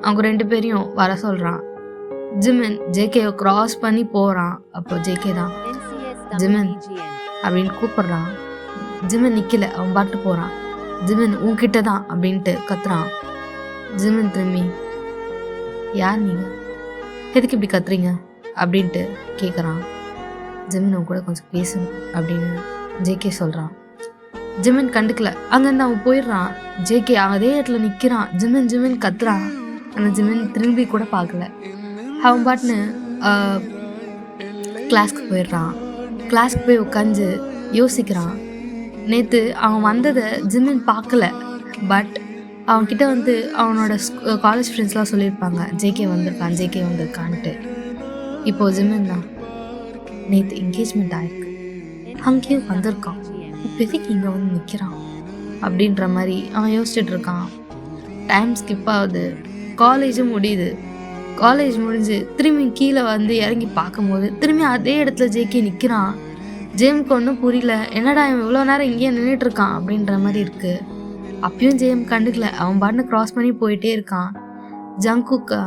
அவங்க 2 பேரையும் வர சொல்கிறான். ஜிமின் ஜேகேவை க்ராஸ் பண்ணி போகிறான். அப்போ ஜேகே தான் ஜிமின் அப்படின்னு கூப்பிட்றான். ஜிமின் நிற்கல, அவன் பாட்டு போகிறான். ஜிமின் உன்கிட்ட தான் அப்படின்ட்டு கத்துறான். ஜிமின் திரும்பி யார் நீங்கள், எதுக்கு இப்படி கத்துறீங்க அப்படின்ட்டு கேட்குறான். ஜிமின் அவன் கூட கொஞ்சம் பேசணும் அப்படின்னு ஜேகே சொல்கிறான். ஜிமின் கண்டுக்கல, அங்கேருந்து அவன் போயிடுறான். ஜேகே அதே இடத்துல நிற்கிறான். ஜிமின் ஜிமின் கத்துறான். ஆனால் ஜிமின் திரும்பி கூட பார்க்கல. அவன் பாட்டுன்னு கிளாஸ்க்கு போயிடுறான். கிளாஸ்க்கு போய் உட்காந்து யோசிக்கிறான். நேற்று அவன் வந்ததை ஜிமின் பார்க்கல, பட் அவன்கிட்ட அவனோட காலேஜ் ஃப்ரெண்ட்ஸ்லாம் சொல்லியிருப்பாங்க ஜேகே வந்திருக்கான்ட்டு. இப்போது ஜிமின் தான் நேற்று என்கேஜ்மெண்ட் ஆயிருக்கு, அங்கேயும் வந்திருக்கான், இப்போ எதுக்கு இங்கே நிற்கிறான் அப்படின்ற மாதிரி அவன் யோசிச்சுட்டு இருக்கான். டைம் ஸ்கிப் ஆகுது, காலேஜும் முடியுது. காலேஜ் முடிஞ்சு திரும்பி கீழே இறங்கி பார்க்கும்போது திரும்பி அதே இடத்துல ஜேகே நிற்கிறான். ஜேம்க்கு ஒன்றும் புரியல, என்னடா இவன் இவ்வளோ நேரம் இங்கேயே நின்றுட்டு இருக்கான் அப்படின்ற மாதிரி இருக்குது. அப்பயும் ஜேம் கண்டுக்கல, அவன் பாட்டுன்னு க்ராஸ் பண்ணி போயிட்டே இருக்கான். ஜங்குக்கா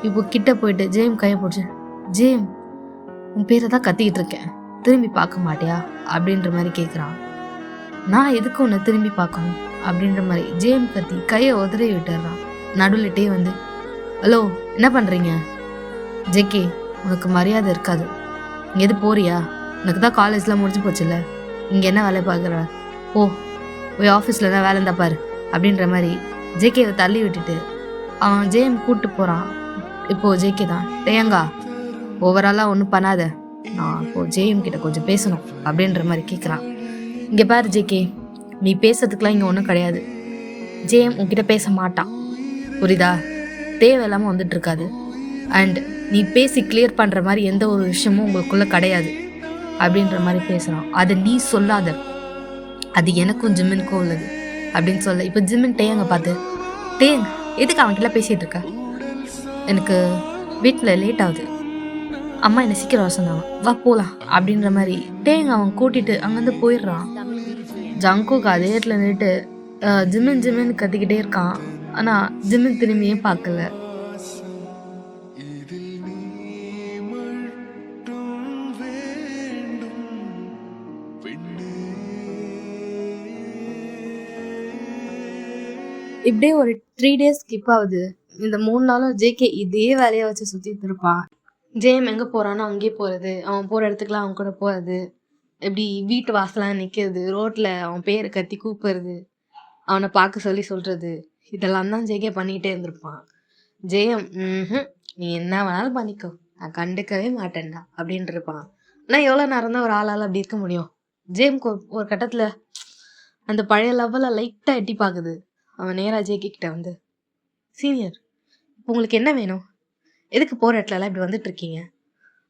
இப்போ கிட்ட போயிட்டு ஜேம் கையை பிடிச்சி, ஜேம் உன் பேரை தான் கத்திக்கிட்டு இருக்கேன், திரும்பி பார்க்க மாட்டியா அப்படின்ற மாதிரி கேட்குறான். நான் எதுக்கு உன்னை திரும்பி பார்க்கணும் அப்படின்ற மாதிரி ஜேம் கத்தி கையை உதறி விட்டுறான். நடுவில்ட்டே ஹலோ என்ன பண்ணுறீங்க, ஜேகே உனக்கு மரியாதை இருக்காது, இங்கே எது போறியா, உனக்கு தான் காலேஜ்லாம் முடிஞ்சு போச்சுல்ல, இங்கே என்ன வேலை பார்க்குற, போய் ஆஃபீஸில் தான் வேலை இருந்தா பாரு அப்படின்ற மாதிரி ஜேகேவை தள்ளி விட்டுட்டு அவன் ஜேம் கூப்பிட்டு போகிறான். இப்போது ஜேகே தான் டேங்கா ஓவராலாக ஒன்றும் பண்ணாத, நான் இப்போது ஜேஎம் கிட்ட கொஞ்சம் பேசணும் அப்படின்ற மாதிரி கேட்குறான். இங்கே பாரு ஜேகே, நீ பேசுறதுக்குலாம் இங்கே ஒன்றும் கிடையாது, ஜேஎம் உன்கிட்ட பேச மாட்டான் புரியுதா, தேவையில்லாமல் வந்துட்டுருக்காது. அண்ட் நீ பேசி கிளியர் பண்ணுற மாதிரி எந்த ஒரு விஷயமும் உங்களுக்குள்ளே கிடையாது அப்படின்ற மாதிரி பேசுகிறான். அதை நீ சொல்லாத, அது எனக்கும் ஜிம்மினுக்கும் உள்ளது அப்படின்னு சொல்ல. இப்போ ஜிம்மின் டேங்க பார்த்து, டேங் எதுக்கு அவன்கிட்ட பேசிகிட்டு இருக்க, எனக்கு வீட்டில் லேட் ஆகுது, அம்மா என்னை சீக்கிரம் வர சொன்னாங்க, வா போகலாம் அப்படின்ற மாதிரி டேங் அவன் கூட்டிகிட்டு அங்கேருந்து போயிடுறான். ஜங்குக்கு அதே இடத்துல நின்றுட்டு ஜிம்மின் கத்திக்கிட்டே இருக்கான். ஆனால் ஜிம்மின் திரும்பியும் பார்க்கல. இப்படியே ஒரு 3 டேஸ் ஸ்கிப் ஆகுது. இந்த 3 நாளும் ஜேகே இதே வேலையை வச்சு சுற்றிட்டு இருப்பான். ஜேஎம் எங்கே போகிறானோ அங்கேயே போகிறது, அவன் போகிற இடத்துக்குலாம் அவன் கூட போகிறது, இப்படி வீட்டு வாசலாம் நிற்கிறது, ரோட்டில் அவன் பேரை கத்தி கூப்பிடுறது, அவனை பார்க்க சொல்லி சொல்கிறது, இதெல்லாம் தான் ஜேகே பண்ணிக்கிட்டே இருந்திருப்பான். ஜேஎம் நீ என்ன வேணாலும் பண்ணிக்கோ, நான் கண்டுக்கவே மாட்டேன்டா அப்படின்ட்டு இருப்பான். ஆனால் எவ்வளோ நேரம் தான் ஒரு ஆளால் அப்படி இருக்க முடியும்? ஜேம்க்கு ஒரு கட்டத்தில் அந்த பழைய லெவலில் லைட்டாக எட்டி பார்க்குது. அவன் நேராக ஜேகே கிட்ட வந்து, சீனியர் இப்போ உங்களுக்கு என்ன வேணும், எதுக்கு போகிற இடத்துலலாம் இப்படி வந்துட்டு இருக்கீங்க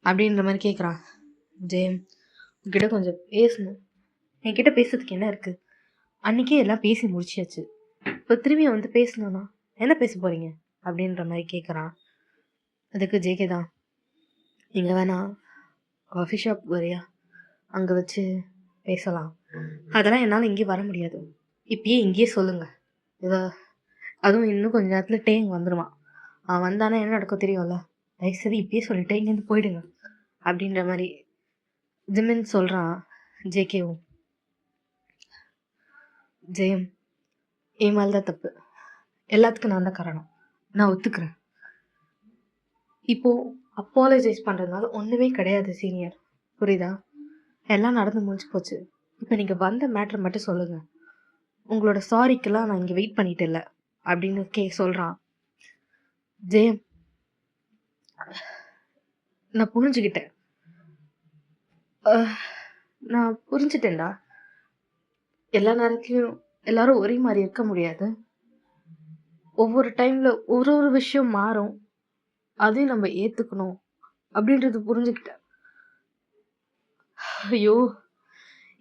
அப்படின்ற மாதிரி கேட்குறான். ஜேம் உங்ககிட்ட கொஞ்சம் பேசணும். என்கிட்ட பேசுறதுக்கு என்ன இருக்குது, அன்றைக்கே எல்லாம் பேசி முடிச்சியாச்சு, இப்போ திரும்பி வந்து பேசணும்னா என்ன பேச போகிறீங்க அப்படின்ற மாதிரி கேட்குறான். அதுக்கு ஜேகே தான், நீங்கள் வேணா காஃபி ஷாப் வரையா, அங்கே வச்சு பேசலாம். அதெல்லாம் என்னால் இங்கேயே வர முடியாது, இப்பயே இங்கேயே சொல்லுங்கள். அதுவும் இன்னும் கொஞ்சம் நேரத்தில் டேங் வந்துடுவான், அவன் வந்தானா என்ன நடக்கும் தெரியும்ல, தயவுசெய்து இப்பயே சொல்லிட்டு இங்கேருந்து போயிடுங்க அப்படின்ற மாதிரி ஜிமின் சொல்கிறான். ஜேகேவும், ஜெயம் என் மேலே தான் தப்பு, எல்லாத்துக்கும் நான் தான் காரணம், நான் ஒத்துக்கிறேன். இப்போது அப்பாலஜைஸ் பண்ணுறதுனால ஒன்றுமே கிடையாது சீனியர், புரியுதா? எல்லாம் நடந்து முடிஞ்சு போச்சு. இப்போ நீங்கள் வந்த மேட்ரை மட்டும் சொல்லுங்கள், உங்களோட சாரிக்கெல்லாம் நான் இங்கே வெயிட் பண்ணிட்டு இல்லை அப்படின்னு சொல்கிறான். ஜெயம் நான் புரிஞ்சுக்கிட்டேன், நான் புரிஞ்சுட்டேன்டா. எல்லா நேரத்துலையும் எல்லாரும் ஒரே மாதிரி இருக்க முடியாது, ஒவ்வொரு டைமில் ஒரு ஒரு விஷயம் மாறும், அதையும் நம்ம ஏற்றுக்கணும் அப்படின்றது புரிஞ்சுக்கிட்டேன். ஐயோ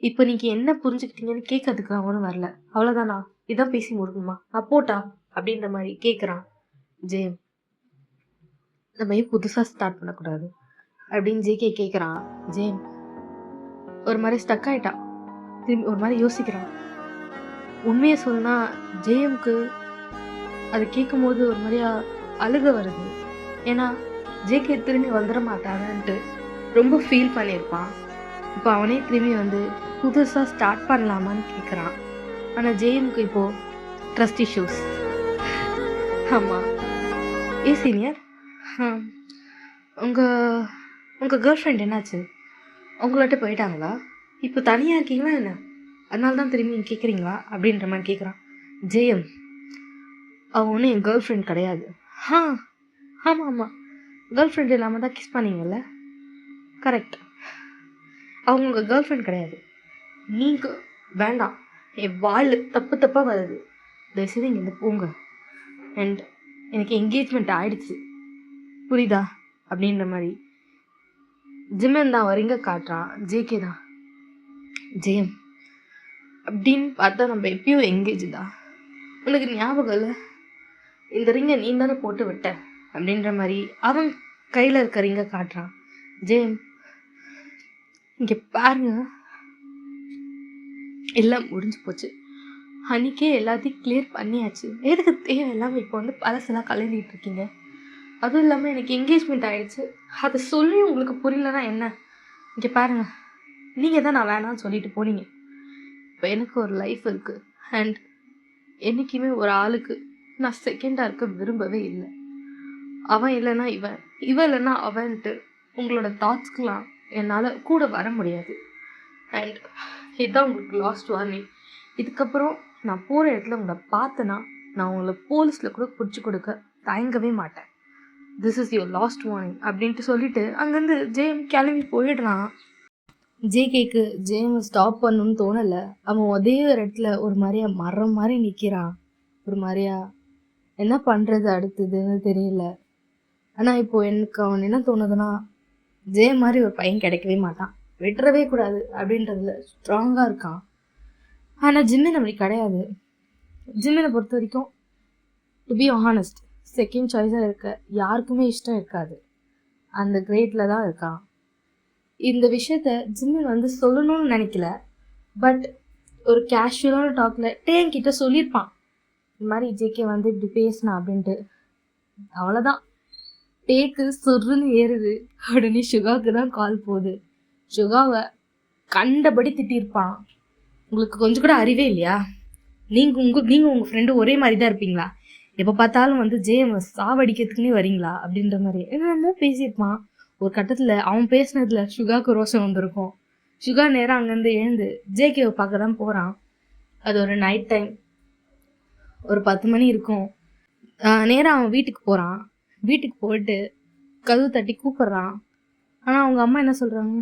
இப்போ நீங்கள் என்ன புரிஞ்சுக்கிட்டீங்கன்னு கேட்கறதுக்கு நான் ஒன்றும் வரல, அவ்வளோதானா, இதான் பேசி முடிக்கணுமா, நான் போட்டா அப்படின்ற மாதிரி கேட்குறான். ஜேம் நம்ம ஏன் புதுசாக ஸ்டார்ட் பண்ணக்கூடாது அப்படின்னு ஜேகே கேட்குறான். ஜேம் ஒரு மாதிரி ஸ்டக் ஆகிட்டான், திரும்பி ஒரு மாதிரி யோசிக்கிறான். உண்மையை சொன்னா ஜேஎம்க்கு அது கேட்கும் போது ஒரு மாதிரியா அழுக வருது. ஏன்னா ஜேகே திரும்பி வந்துட மாட்டாங்கன்ட்டு ரொம்ப ஃபீல் பண்ணியிருப்பான். இப்போ அவனே திரும்பி வந்து புதுசாக ஸ்டார்ட் பண்ணலாமான்னு கேட்குறான். ஆனால் ஜேஎம்க்கு இப்போது ட்ரஸ்ட் இஷ்யூஸ். ஆமாம் சீனியர், உங்கள் கேர்ள் ஃப்ரெண்ட் என்னாச்சு, உங்கள்கிட்ட போயிட்டாங்களா, இப்போ தனியாக இருக்கீங்களா என்ன, அதனால தான் திரும்பி நீங்கள் கேட்குறீங்களா அப்படின்ற மாதிரி கேட்குறான். ஜேஎம் அவன் ஒன்றும் என் கேர்ள் ஃப்ரெண்ட் கிடையாது. ஆமாம் ஆமாம் கேர்ள் ஃப்ரெண்ட் இல்லாமல் தான் கிஸ் பண்ணீங்கல்ல, கரெக்ட், அவங்க உங்கள் கேர்ள் ஃப்ரெண்ட் கிடையாது. நீங்கள் வேண்டாம், என் வாழ் தப்பு தப்பாக வருது, தயவுசெய்து இங்கேருந்து போங்க, அண்ட் எனக்கு என்கேஜ்மெண்ட் ஆகிடுச்சு புரியுதா அப்படின்ற மாதிரி ஜிமன் தான் வரீங்க காட்டுறான். ஜேகே தான், ஜெயம் அப்படின்னு பார்த்தா நம்ம எப்பயும் எங்கேஜ் தான், உனக்கு ஞாபகம் இல்லை, இந்த ரிங்கை நீ தானே போட்டு விட்ட அப்படின்ற மாதிரி அவன் கையில் இருக்க ரிங்கை காட்டுறான். ஜேம் இங்கே பாருங்க, எல்லாம் முடிஞ்சு போச்சு, அன்றைக்கே எல்லாத்தையும் கிளியர் பண்ணியாச்சு, எதுக்கு தேவையில்லாமல் இப்போ வந்து பழசெல்லாம் கலந்துட்டு இருக்கீங்க, அதுவும் இல்லாமல் எனக்கு என்கேஜ்மெண்ட் ஆகிடுச்சு, அதை சொல்லி உங்களுக்கு புரியலன்னா என்ன, இங்கே பாருங்கள், நீங்கள் தான் நான் வேணான்னு சொல்லிட்டு போனீங்க, இப்போ எனக்கு ஒரு லைஃப் இருக்குது, அண்ட் என்றைக்குமே ஒரு ஆளுக்கு நான் செகண்டாக இருக்க விரும்பவே இல்லை, அவன் இல்லைன்னா இவன், இவன் இல்லைன்னா அவன்ட்டு உங்களோட தாட்ஸ்க்கெலாம் என்னால் கூட வர முடியாது. அண்ட் இதுதான் உங்களுக்கு லாஸ்ட் வார்னிங், இதுக்கப்புறம் நான் போகிற இடத்துல உங்களை பார்த்தேன்னா நான் உங்களை போலீஸில் கூட பிடிச்சி கொடுக்க தயங்கவே மாட்டேன், this is your last warning அப்படின்ட்டு சொல்லிவிட்டு அங்கேருந்து ஜேஎம் கிளம்பி போயிடுறான். ஜேகேக்கு ஜேஎம்மை ஸ்டாப் பண்ணணும்னு தோணலை, அவன் அதே ஒரு இடத்துல ஒரு மாதிரியா மரம் மாதிரி நிற்கிறான், ஒரு மாதிரியா என்ன பண்ணுறது அடுத்ததுன்னு தெரியல. ஆனால் இப்போது எனக்கு அவன் என்ன தோணுதுன்னா, ஜேஎம் மாதிரி ஒரு பையன் கிடைக்கவே மாட்டான், விட்டுறவே கூடாது அப்படின்றதுல ஸ்ட்ராங்காக இருக்கான். ஆனால் ஜிம்மின் அப்படி கிடையாது. ஜிம்மினை பொறுத்த வரைக்கும் டு பி ஹானஸ்ட் செகண்ட் சாய்ஸாக இருக்க யாருக்குமே இஷ்டம் இருக்காது, அந்த கிரேட்டில் தான் இருக்கான். இந்த விஷயத்த ஜிம்மின் வந்து சொல்லணும்னு நினைக்கல, பட் ஒரு கேஷுவலான டாக்கில் டேங்கிட்ட சொல்லியிருப்பான், இந்த மாதிரி ஜேகே வந்து இப்படி பேசினா அப்படின்ட்டு. அவ்வளோதான், டேக்கு சொருன்னு ஏறுது. உடனே சுகாவுக்கு தான் கால் போகுது. சுகாவை கண்டபடி திட்டியிருப்பான். உங்களுக்கு கொஞ்சம் கூட அறிவே இல்லையா, நீங்கள் உங்கள் ஃப்ரெண்டு ஒரே மாதிரி தான் இருப்பீங்களா? எப்போ பார்த்தாலும் வந்து ஜேஎம் சாவடிக்கிறதுக்குன்னே வரீங்களா அப்படின்ற மாதிரி என்னமோ பேசியிருப்பான். ஒரு கட்டத்தில் அவன் பேசினதுல சுகாவுக்கு ரோஷம் வந்திருக்கும். சுகா நேரம் அங்கேருந்து எழுந்து ஜேகேவை பார்க்க தான் போகிறான். அது ஒரு நைட் டைம், ஒரு 10 மணி இருக்கும். நேராக அவன் வீட்டுக்கு போகிறான். வீட்டுக்கு போயிட்டு கதவு தட்டி கூப்பிட்றான். ஆனால் அவங்க அம்மா என்ன சொல்கிறாங்க,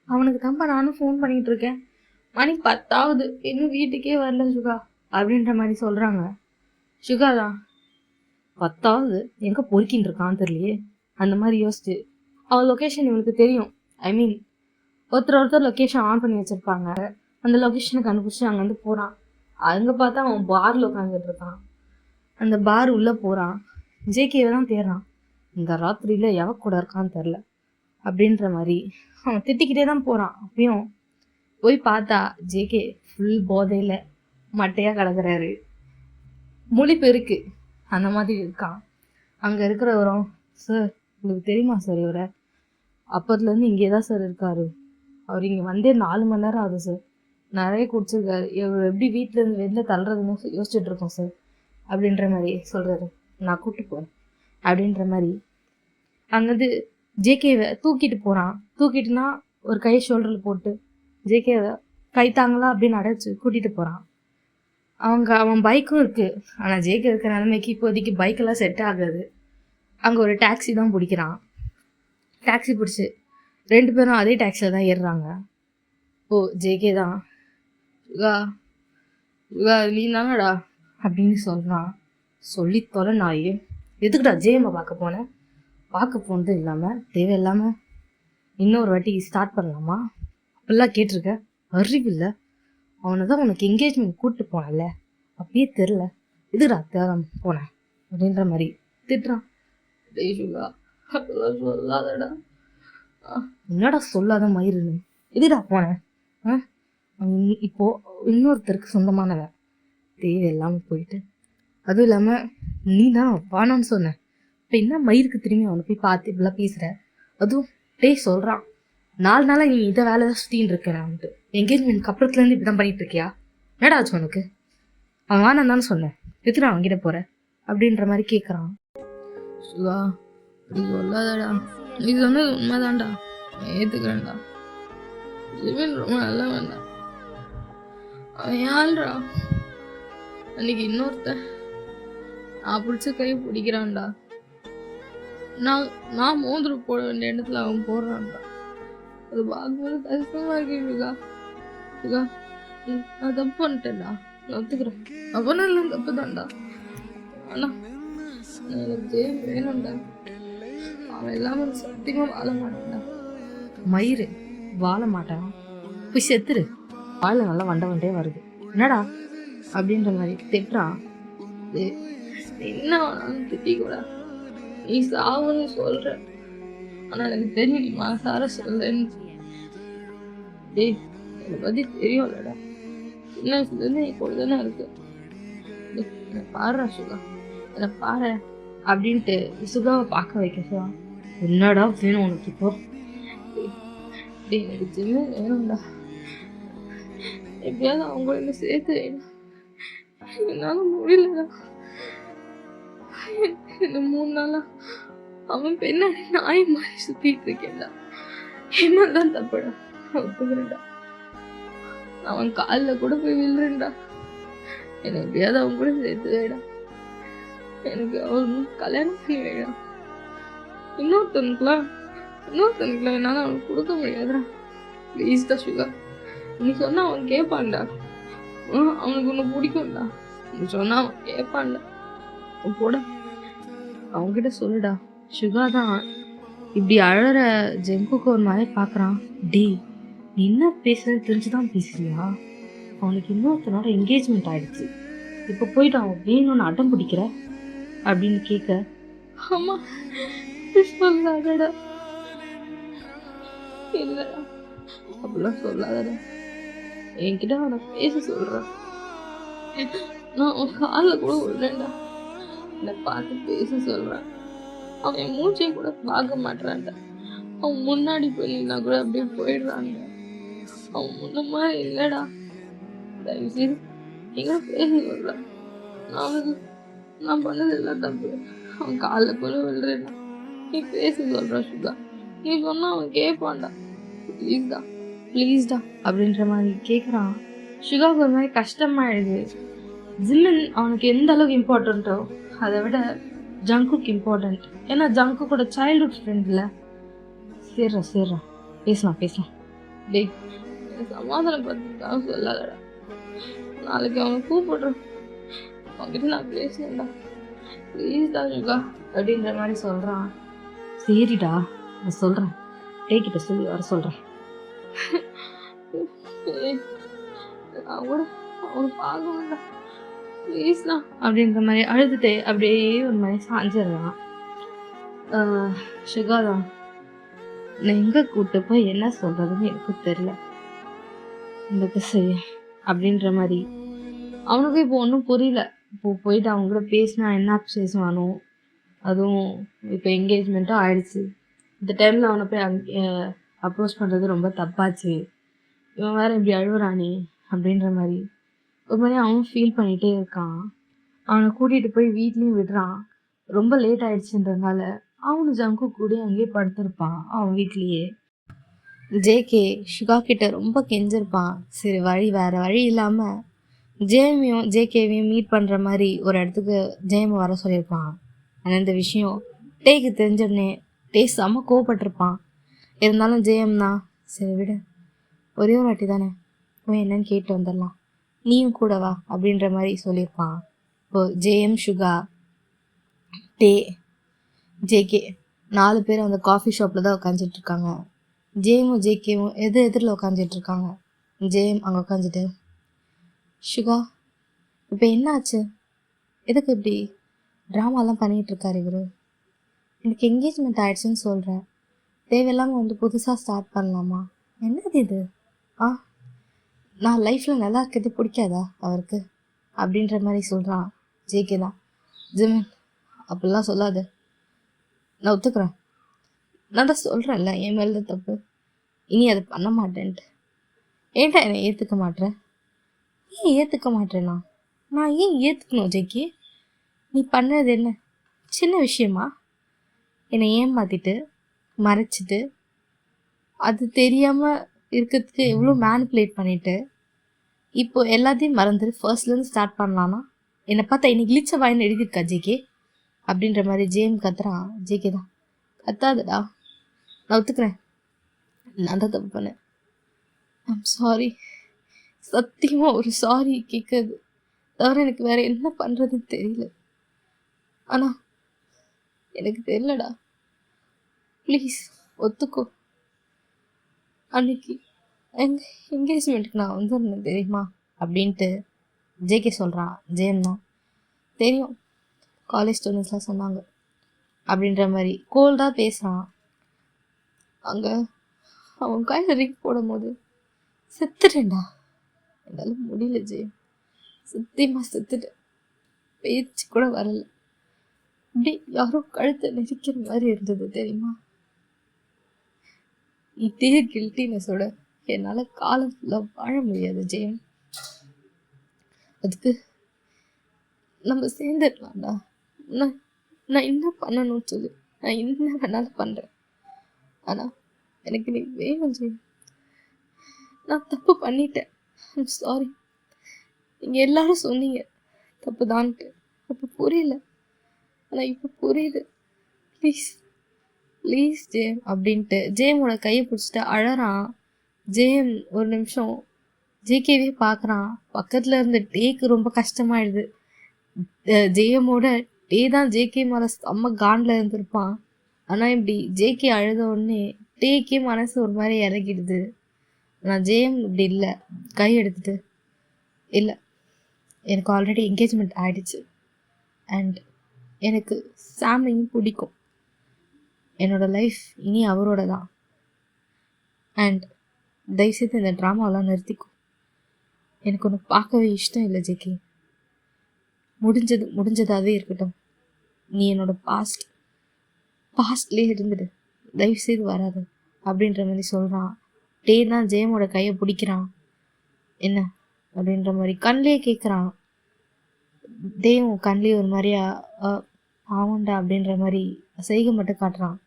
அவனுக்கு தான்ப்பா நானும் ஃபோன் பண்ணிகிட்டு இருக்கேன், மணி 10 இன்னும் வீட்டுக்கே வரல சுகா அப்படின்ற மாதிரி சொல்கிறாங்க. சுகா தான் 10 எங்கே பொறுக்கின்னு இருக்கான்னு தெரியலையே அந்த மாதிரி யோசிச்சு அவன் லொக்கேஷன் இவனுக்கு தெரியும். ஐ மீன் ஒருத்தர் லொக்கேஷன் ஆன் பண்ணி வச்சுருப்பாங்க. அந்த லொக்கேஷனை கண்டுபிடிச்சி அங்கே வந்து போகிறான். அங்கே பார்த்தா அவன் பாரில் உட்காந்துட்டு இருக்கான். அந்த பார் உள்ளே போகிறான். ஜேகேவை தான் தேடுறான். இந்த ராத்திரியில் எவ கூட இருக்கான்னு தெரில அப்படின்ற மாதிரி அவன் திட்டிக்கிட்டே தான் போகிறான். அப்பயும் போய் பார்த்தா ஜேகே ஃபுல் போதையில் மட்டையாக கிடக்குறாரு. முழிப்பு இருக்கு அந்த மாதிரி இருக்கான். அங்கே இருக்கிறவரும், சார் உங்களுக்கு தெரியுமா சார் இவரை, அப்போதுலேருந்து இங்கே தான் சார் இருக்காரு, அவர் இங்கே வந்தே 4 மணி நேரம் ஆகுது சார், நிறைய குடிச்சிருக்காரு, இவர் எப்படி வீட்டிலேருந்து வெளில தள்ளுறதுன்னு யோசிச்சுட்டு இருக்கோம் சார் அப்படின்ற மாதிரி சொல்கிறாரு. நான் கூப்பிட்டு போகிறேன் அப்படின்ற மாதிரி அங்கேருந்து ஜேகேவை தூக்கிட்டு போகிறான். தூக்கிட்டுனா ஒரு கை ஷோல்டரில் போட்டு ஜேகேவை கைத்தாங்களா அப்படின்னு அடைச்சி கூட்டிகிட்டு போகிறான். அவன் பைக்கும் இருக்குது. ஆனால் ஜேகே இருக்கிற நிலைமைக்கு இப்போதைக்கு பைக்கெல்லாம் செட் ஆகாது. அங்கே ஒரு டாக்ஸி தான் பிடிக்கிறான். டாக்ஸி பிடிச்சி 2 பேரும் அதே டாக்ஸியில் தான் ஏறுறாங்க. ஓ ஜேகே தான், சுகா சுகா நீ தானடா அப்படின்னு சொல்கிறான். சொல்லி தொலை நாயே, எதுக்குடா ஜேஎம்மை பார்க்க போனேன்? பார்க்க போனது இல்லாமல் தேவையில்லாமல் இன்னொரு வாட்டி ஸ்டார்ட் பண்ணலாமா அப்படிலாம் கேட்டிருக்க, அறிவில்லை? அவனை தான் உனக்கு என்கேஜ்மெண்ட் கூப்பிட்டு போனல, அப்படியே தெரில, எதுக்குடா தேரம் போனேன் அப்படின்ற மாதிரி திட்டுறான். டேய் சுகா அதெல்லாம் சொல்லாதடா. என்னடா சொல்லாத மயிருன்னு, எதுடா போனேன்? இப்போது இன்னொருத்தருக்கு சொந்தமானவன், தேவையில்லாமல் போயிட்டு, அதுவும் இல்லாமல் நீ தான் வானான்னு சொன்னேன். இப்போ என்ன மயிருக்கு திரும்பி அவனை போய் பார்த்து இப்படிலாம் பேசுகிற? அதுவும் டேய் சொல்கிறான், 4 நாளாக நீ இதை வேலை தான் சுற்றின்னு இருக்கேன்ட்டு, என்கேஜ்மெண்ட்க்கு அப்புறத்துலேருந்து இப்படி தான் பண்ணிகிட்டு இருக்கியா? என்னடா ஆச்சு உனக்கு? அவன் வானான்னு தானே சொன்னேன், எதுக்கு நான் அவன்கிட்ட போகிறேன் அப்படின்ற மாதிரி கேட்குறான். சுகா இப்படி சொல்லாதடா, நீ சொன்னது உண்மைதான்டா, ஏற்றுக்கிறேன்டா, ஜிமின் ரொம்ப நல்லா வேண்டாம், அவன் யாழ்றா அன்னைக்கு இன்னொருத்தன் நான் பிடிச்ச கை பிடிக்கிறான்டா, நான் மோதிரம் போட வேண்டிய இடத்துல அவன் போடுறான்டா, அது பார்க்கும்போது கஷ்டமா இருக்கு சுகா. சுகா நான் தப்பு பண்ணிட்டேன்டா, நான் ஒத்துக்கிறேன், அப்பனா எல்லாம் தப்பு தான்டா, ஆனால் எனக்கு ஜெயம் வேணும்டா, அவன் இல்லாமல் சத்தியமாக வாழ மாட்டேன்டா. மயிறு வாழ மாட்டான், போய் செத்துரு, வாழ நல்லா வண்டே வருது என்னடா அப்படின்ற மாதிரி திட்டுறான். என்ன வேணாலும் திட்டிக்கூட, நீ சாவுன்னு சொல்ற, ஆனால் எனக்கு தெரியும் நீ மனசார சொல்றேன்னு. டேய் என்னை பற்றி தெரியும்லடா, சின்ன வயசுலேருந்து நீ கூட தானே இருக்கு, என்னை பாடுறா சுகா, என்னை பாரு அப்படின்ட்டு சுகாவை பார்க்க வைக்க சுகா. என்னடா வேணும் உனக்கு இப்போ? டேய் எனக்கு ஜிம்மு வேணும்டா, எப்படியாவது அவங்க என்ன சேர்த்து வேணும், என்னால முடியலடா. இந்த 3 நாளா அவன் பின்னாடி நாய் மாதிரி சுத்திட்டு இருக்கேன்டா, என்னதான் தப்புடா, ஒத்துக்கிறேன்டா, அவன் காலில் கூட போய் விழுறேன்டா, என்னை எப்படியாவது அவன் கூட சேர்த்து வேடா, எனக்கு அவன் கல்யாணம் பண்ணி வேடா, இன்னொருத்தனுக்குலாம் என்னால் அவனுக்கு கொடுக்க முடியாதுடா, ப்ளீஸ் தான் சுகா, நீ சொன்னா அவன் கேட்பான்டா, அவனுக்கு ஒன்று பிடிக்கும்டா, நீ சொன்னா அவன் கேட்பான்டா, போட அவன்கிட்ட சொல்லுடா. சுகா தான் இப்படி அழற ஜெங்குக்கு ஒரு மாதிரி பார்க்குறான். டே நீ என்ன பேசுறதுன்னு தெரிஞ்சுதான் பேசுறியா? அவனுக்கு இன்னொருத்தனோட என்கேஜ்மெண்ட் ஆயிடுச்சு, இப்போ போயிட்டு அவன் வேணும்னு அடம் பிடிக்கிற அப்படின்னு கேட்க, ஆமா சொல்லாதடா, இல்லடா அப்படிலாம் சொல்லாதடா, என்கிட்ட அவனை பேச சொல்றான், நான் அவன் காலில் கூட விடுறேன்டா, என்னை பார்த்து பேச சொல்றான், அவன் என் மூச்சை கூட பார்க்க மாட்டான்டா, அவன் முன்னாடி போயின்னா கூட அப்படியே போயிடுறாங்க, அவன் முன்ன மாதிரி இல்லடா, தயவுசெய்து எங்க பேசல. நான் பண்ணது எல்லாம் தப்பு. அவன் காலில் கூட விழுறேன்னா நீ பேச சொல்ற சுதா. நீ சொன்னா அவன் கேட்பான்டா. ப்ளீஸ்டா ப்ளீஸ்டா அப்படின்ற மாதிரி கேட்குறான். சுகாவுக்கு ஒரு மாதிரி கஷ்டமாயிடுது. ஜிமின் அவனுக்கு எந்த அளவுக்கு இம்பார்ட்டண்ட்டோ அதை விட ஜங்குக் இம்பார்ட்டண்ட். ஏன்னா ஜங்குக்கோட சைல்ட்ஹுட் ஃப்ரெண்ட் இல்லை. சேர்றா பேசலாம். டேய் சமாதானம் பார்த்துக்காக சொல்லாதடா. நாளைக்கு அவனை கூப்பிடுறேன். அவன்கிட்ட நான் பேசுனேன்டா. ப்ளீஸ்டா சுகா அப்படின்ற மாதிரி சொல்கிறான். சரிடா நான் சொல்கிறேன், டேக்கிட்ட சொல்லி வர சொல்கிறேன். நான் கூட அவனை பார்க்க வேண்டாம் ப்ளீஸ்டா அப்படின்ற மாதிரி அழுதுட்டு அப்படியே ஒரு மாதிரி சாஞ்சிடுறான். சுகாதான் நான் எங்கே கூப்பிட்டு போய் என்ன சொல்கிறதுன்னு எனக்கு தெரியல, இந்த செய்ய அப்படின்ற மாதிரி. அவனுக்கும் இப்போ ஒன்றும் புரியல. இப்போ போயிட்டு அவங்க கூட பேசினா என்ன பேசுவானோ. அதுவும் இப்போ என்கேஜ்மெண்ட்டும் ஆயிடுச்சு. இந்த டைமில் அவனை போய் அப்ரோச் பண்ணுறது ரொம்ப தப்பாச்சு. இவன் வேறு இப்படி அழுகுறானே அப்படின்ற மாதிரி ஒரு மாதிரி அவன் ஃபீல் பண்ணிகிட்டே இருக்கான். அவனை கூட்டிகிட்டு போய் வீட்லேயும் விடுறான். ரொம்ப லேட் ஆயிடுச்சுன்றதுனால அவனு ஜங்கு கூட அங்கேயே படுத்திருப்பான் அவன் வீட்லேயே. ஜேகே சுகா கிட்ட ரொம்ப கெஞ்சிருப்பான். சரி வேறு வழி இல்லாமல் ஜேஎம்மையும் ஜேகேவையும் மீட் பண்ணுற மாதிரி ஒரு இடத்துக்கு ஜேஎம் வர சொல்லியிருப்பான். ஆனால் இந்த விஷயம் டேக்கு தெரிஞ்சோடனே டே செம்ம கோவப்பட்டிருப்பான். இருந்தாலும் ஜேஎம் தான் சரி விடு, ஒரே ஒரு வாட்டி தானே போய் என்னன்னு கேட்டு வந்துடலாம், நீயும் கூட வா அப்படின்ற மாதிரி சொல்லியிருப்பான். இப்போ ஜேஎம், சுகா, டே, ஜேகே 4 பேர் அந்த காஃபி ஷாப்பில் தான் உட்காந்துட்ருக்காங்க. ஜேஎமும் ஜேகேவும் எதிரில் உட்காந்துட்ருக்காங்க. ஜேஎம் அங்கே உட்காந்துட்டு, சுகா இப்போ என்ன ஆச்சு, எதுக்கு இப்படி ட்ராமாலாம் பண்ணிகிட்ருக்காரு இவர், எனக்கு என்கேஜ்மெண்ட் ஆகிடுச்சுன்னு சொல்கிறேன், தேவையில்லாமல் வந்து புதுசாக ஸ்டார்ட் பண்ணலாமா, என்னது இது, நான் லைஃப்பில் நல்லா இருக்கிறது பிடிக்காதா அவருக்கு அப்படின்ற மாதிரி சொல்கிறான். ஜேகே தான், ஜிமின் அப்படிலாம் சொல்லாத, நான் ஒத்துக்கிறேன், நான் தான் சொல்கிறேன்ல என் மேலே தான் தப்பு, இனி அதை பண்ண மாட்டேன்ட்டு. ஏன்டா என்னை ஏற்றுக்க மாட்டேன், ஏன் ஏற்றுக்க மாட்டேன்னா, நான் ஏன் ஏற்றுக்கணும் ஜேகே, நீ பண்ணது என்ன சின்ன விஷயமா, என்னை ஏமாற்றிட்டு மறைச்சிட்டு அது தெரியாமல் இருக்கிறதுக்கு எவ்வளோ மேனிப்புலேட் பண்ணிவிட்டு இப்போ எல்லாத்தையும் மறந்துட்டு ஃபர்ஸ்ட்லேருந்து ஸ்டார்ட் பண்ணலான்னா என்னை பார்த்தா இன்னைக்கு கிளிச்ச வாயின்னு எழுதியிருக்கா ஜேகே அப்படின்ற மாதிரி ஜேம் கத்துறான். ஜேகே தான், கத்தாதடா, நான் ஒத்துக்கிறேன், நான் தான் தப்பு பண்ணேன், ஐம் சாரி, சத்தியமாக ஒரு சாரி கேட்குறது தவிர எனக்கு வேறு என்ன பண்ணுறதுன்னு தெரியல, ஆனால் எனக்கு தெரியலடா, ப்ளீஸ் ஒத்துக்கோ, அன்னைக்கு என்கேஜ்மெண்ட்டுக்கு நான் வந்துருந்தேன் தெரியுமா அப்படின்ட்டு ஜேகே சொல்கிறான். ஜேம் தான், தெரியும் காலேஜ் ஸ்டூடெண்ட்ஸ்லாம் சொன்னாங்க அப்படின்ற மாதிரி கோல்டாக பேசுகிறான். அங்கே அவன் கையில் ரிங் போடும் போது செத்துட்டேன்டா, என்னால் முடியல ஜேம், சத்தியமாக செத்துட்டேன், பேச்சு கூட வரல, இப்படி யாரோ கழுத்தை நெரிக்கிற மாதிரி இருந்தது தெரியுமா, இதே கில்ட்டினஸோட என்னால் காலம் ஃபுல்லாக வாழ முடியாது ஜெயம், அதுக்கு நம்ம சேர்ந்துடலாம்டா, நான் என்ன பண்ணணும்னு சொல்லு, நான் என்ன வேணாலும் பண்ணுறேன், ஆனால் எனக்கு நீ வேணும் ஜெயம், நான் தப்பு பண்ணிட்டேன், ஐம் சாரி, நீங்கள் எல்லாரும் சொன்னீங்க தப்பு தான்ட்டு, அப்போ புரியல, ஆனால் இப்போ புரியுது, ப்ளீஸ் ஜேம் அப்படின்ட்டு ஜேமோட கையை பிடிச்சிட்டு அழறான். ஜேம் ஒரு நிமிஷம் ஜேகேவே பார்க்குறான். பக்கத்தில் இருந்த டேக்கு ரொம்ப கஷ்டமாயிடுது. ஜேஎமோட டே தான் ஜேகே மேலே செம்ம காண்டில் இருந்திருப்பான். ஆனால் இப்படி ஜேகே அழுத உடனே டேக்கே மனசு ஒரு மாதிரி இறங்கிடுது. ஆனால் ஜேஎம் இப்படி இல்லை, கை எடுத்துட்டு இல்லை, எனக்கு ஆல்ரெடி என்கேஜ்மெண்ட் ஆகிடுச்சு அண்ட் எனக்கு சாமையும் பிடிக்கும், என்னோடய லைஃப் இனி அவரோட தான், அண்ட் தயவுசெய்து இந்த ட்ராமாவெலாம் நிறுத்திக்கும், எனக்கு ஒன்று பார்க்கவே இஷ்டம் இல்லை ஜேகே, முடிஞ்சதாகவே இருக்கட்டும், நீ என்னோட பாஸ்ட்லேயே இருந்துடு, தயவுசெய்து வராது அப்படின்ற மாதிரி சொல்கிறான். டே தான் ஜெயமோட கையை பிடிக்கிறான். என்ன அப்படின்ற மாதிரி கண்ணிலே கேட்குறான். தேவும் கண்ணிலே ஒரு மாதிரியா ஆமாண்டா அப்படின்ற மாதிரி செய்கை மட்டும் காட்டுறான்.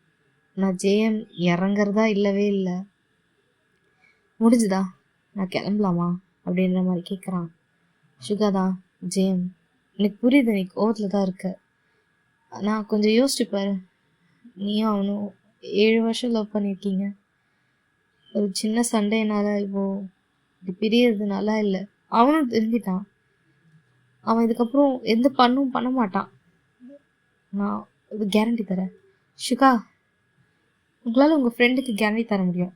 நான் ஜெயம் இறங்குறதா இல்லவே இல்லை. முடிஞ்சுதா, நான் கிளம்பலாமா அப்படின்ற மாதிரி கேட்குறான். சுகா தான், ஜெயம் எனக்கு புரியுது, நீ கோவத்தில் தான் இருக்க. நான் கொஞ்சம் யோசிச்சுப்பாரு, நீயும் அவனும் 7 வருஷம் லவ் பண்ணியிருக்கீங்க. ஒரு சின்ன சண்டைனால இப்போது இது பிரியறது நல்லா இல்லை. அவனும் தெரிஞ்சிட்டான். அவன் இதுக்கப்புறம் எந்த பண்ண மாட்டான். நான் இது கேரண்டி தரேன். சுகா, உங்களால் உங்கள் ஃப்ரெண்டுக்கு கேரண்டி தர முடியும்,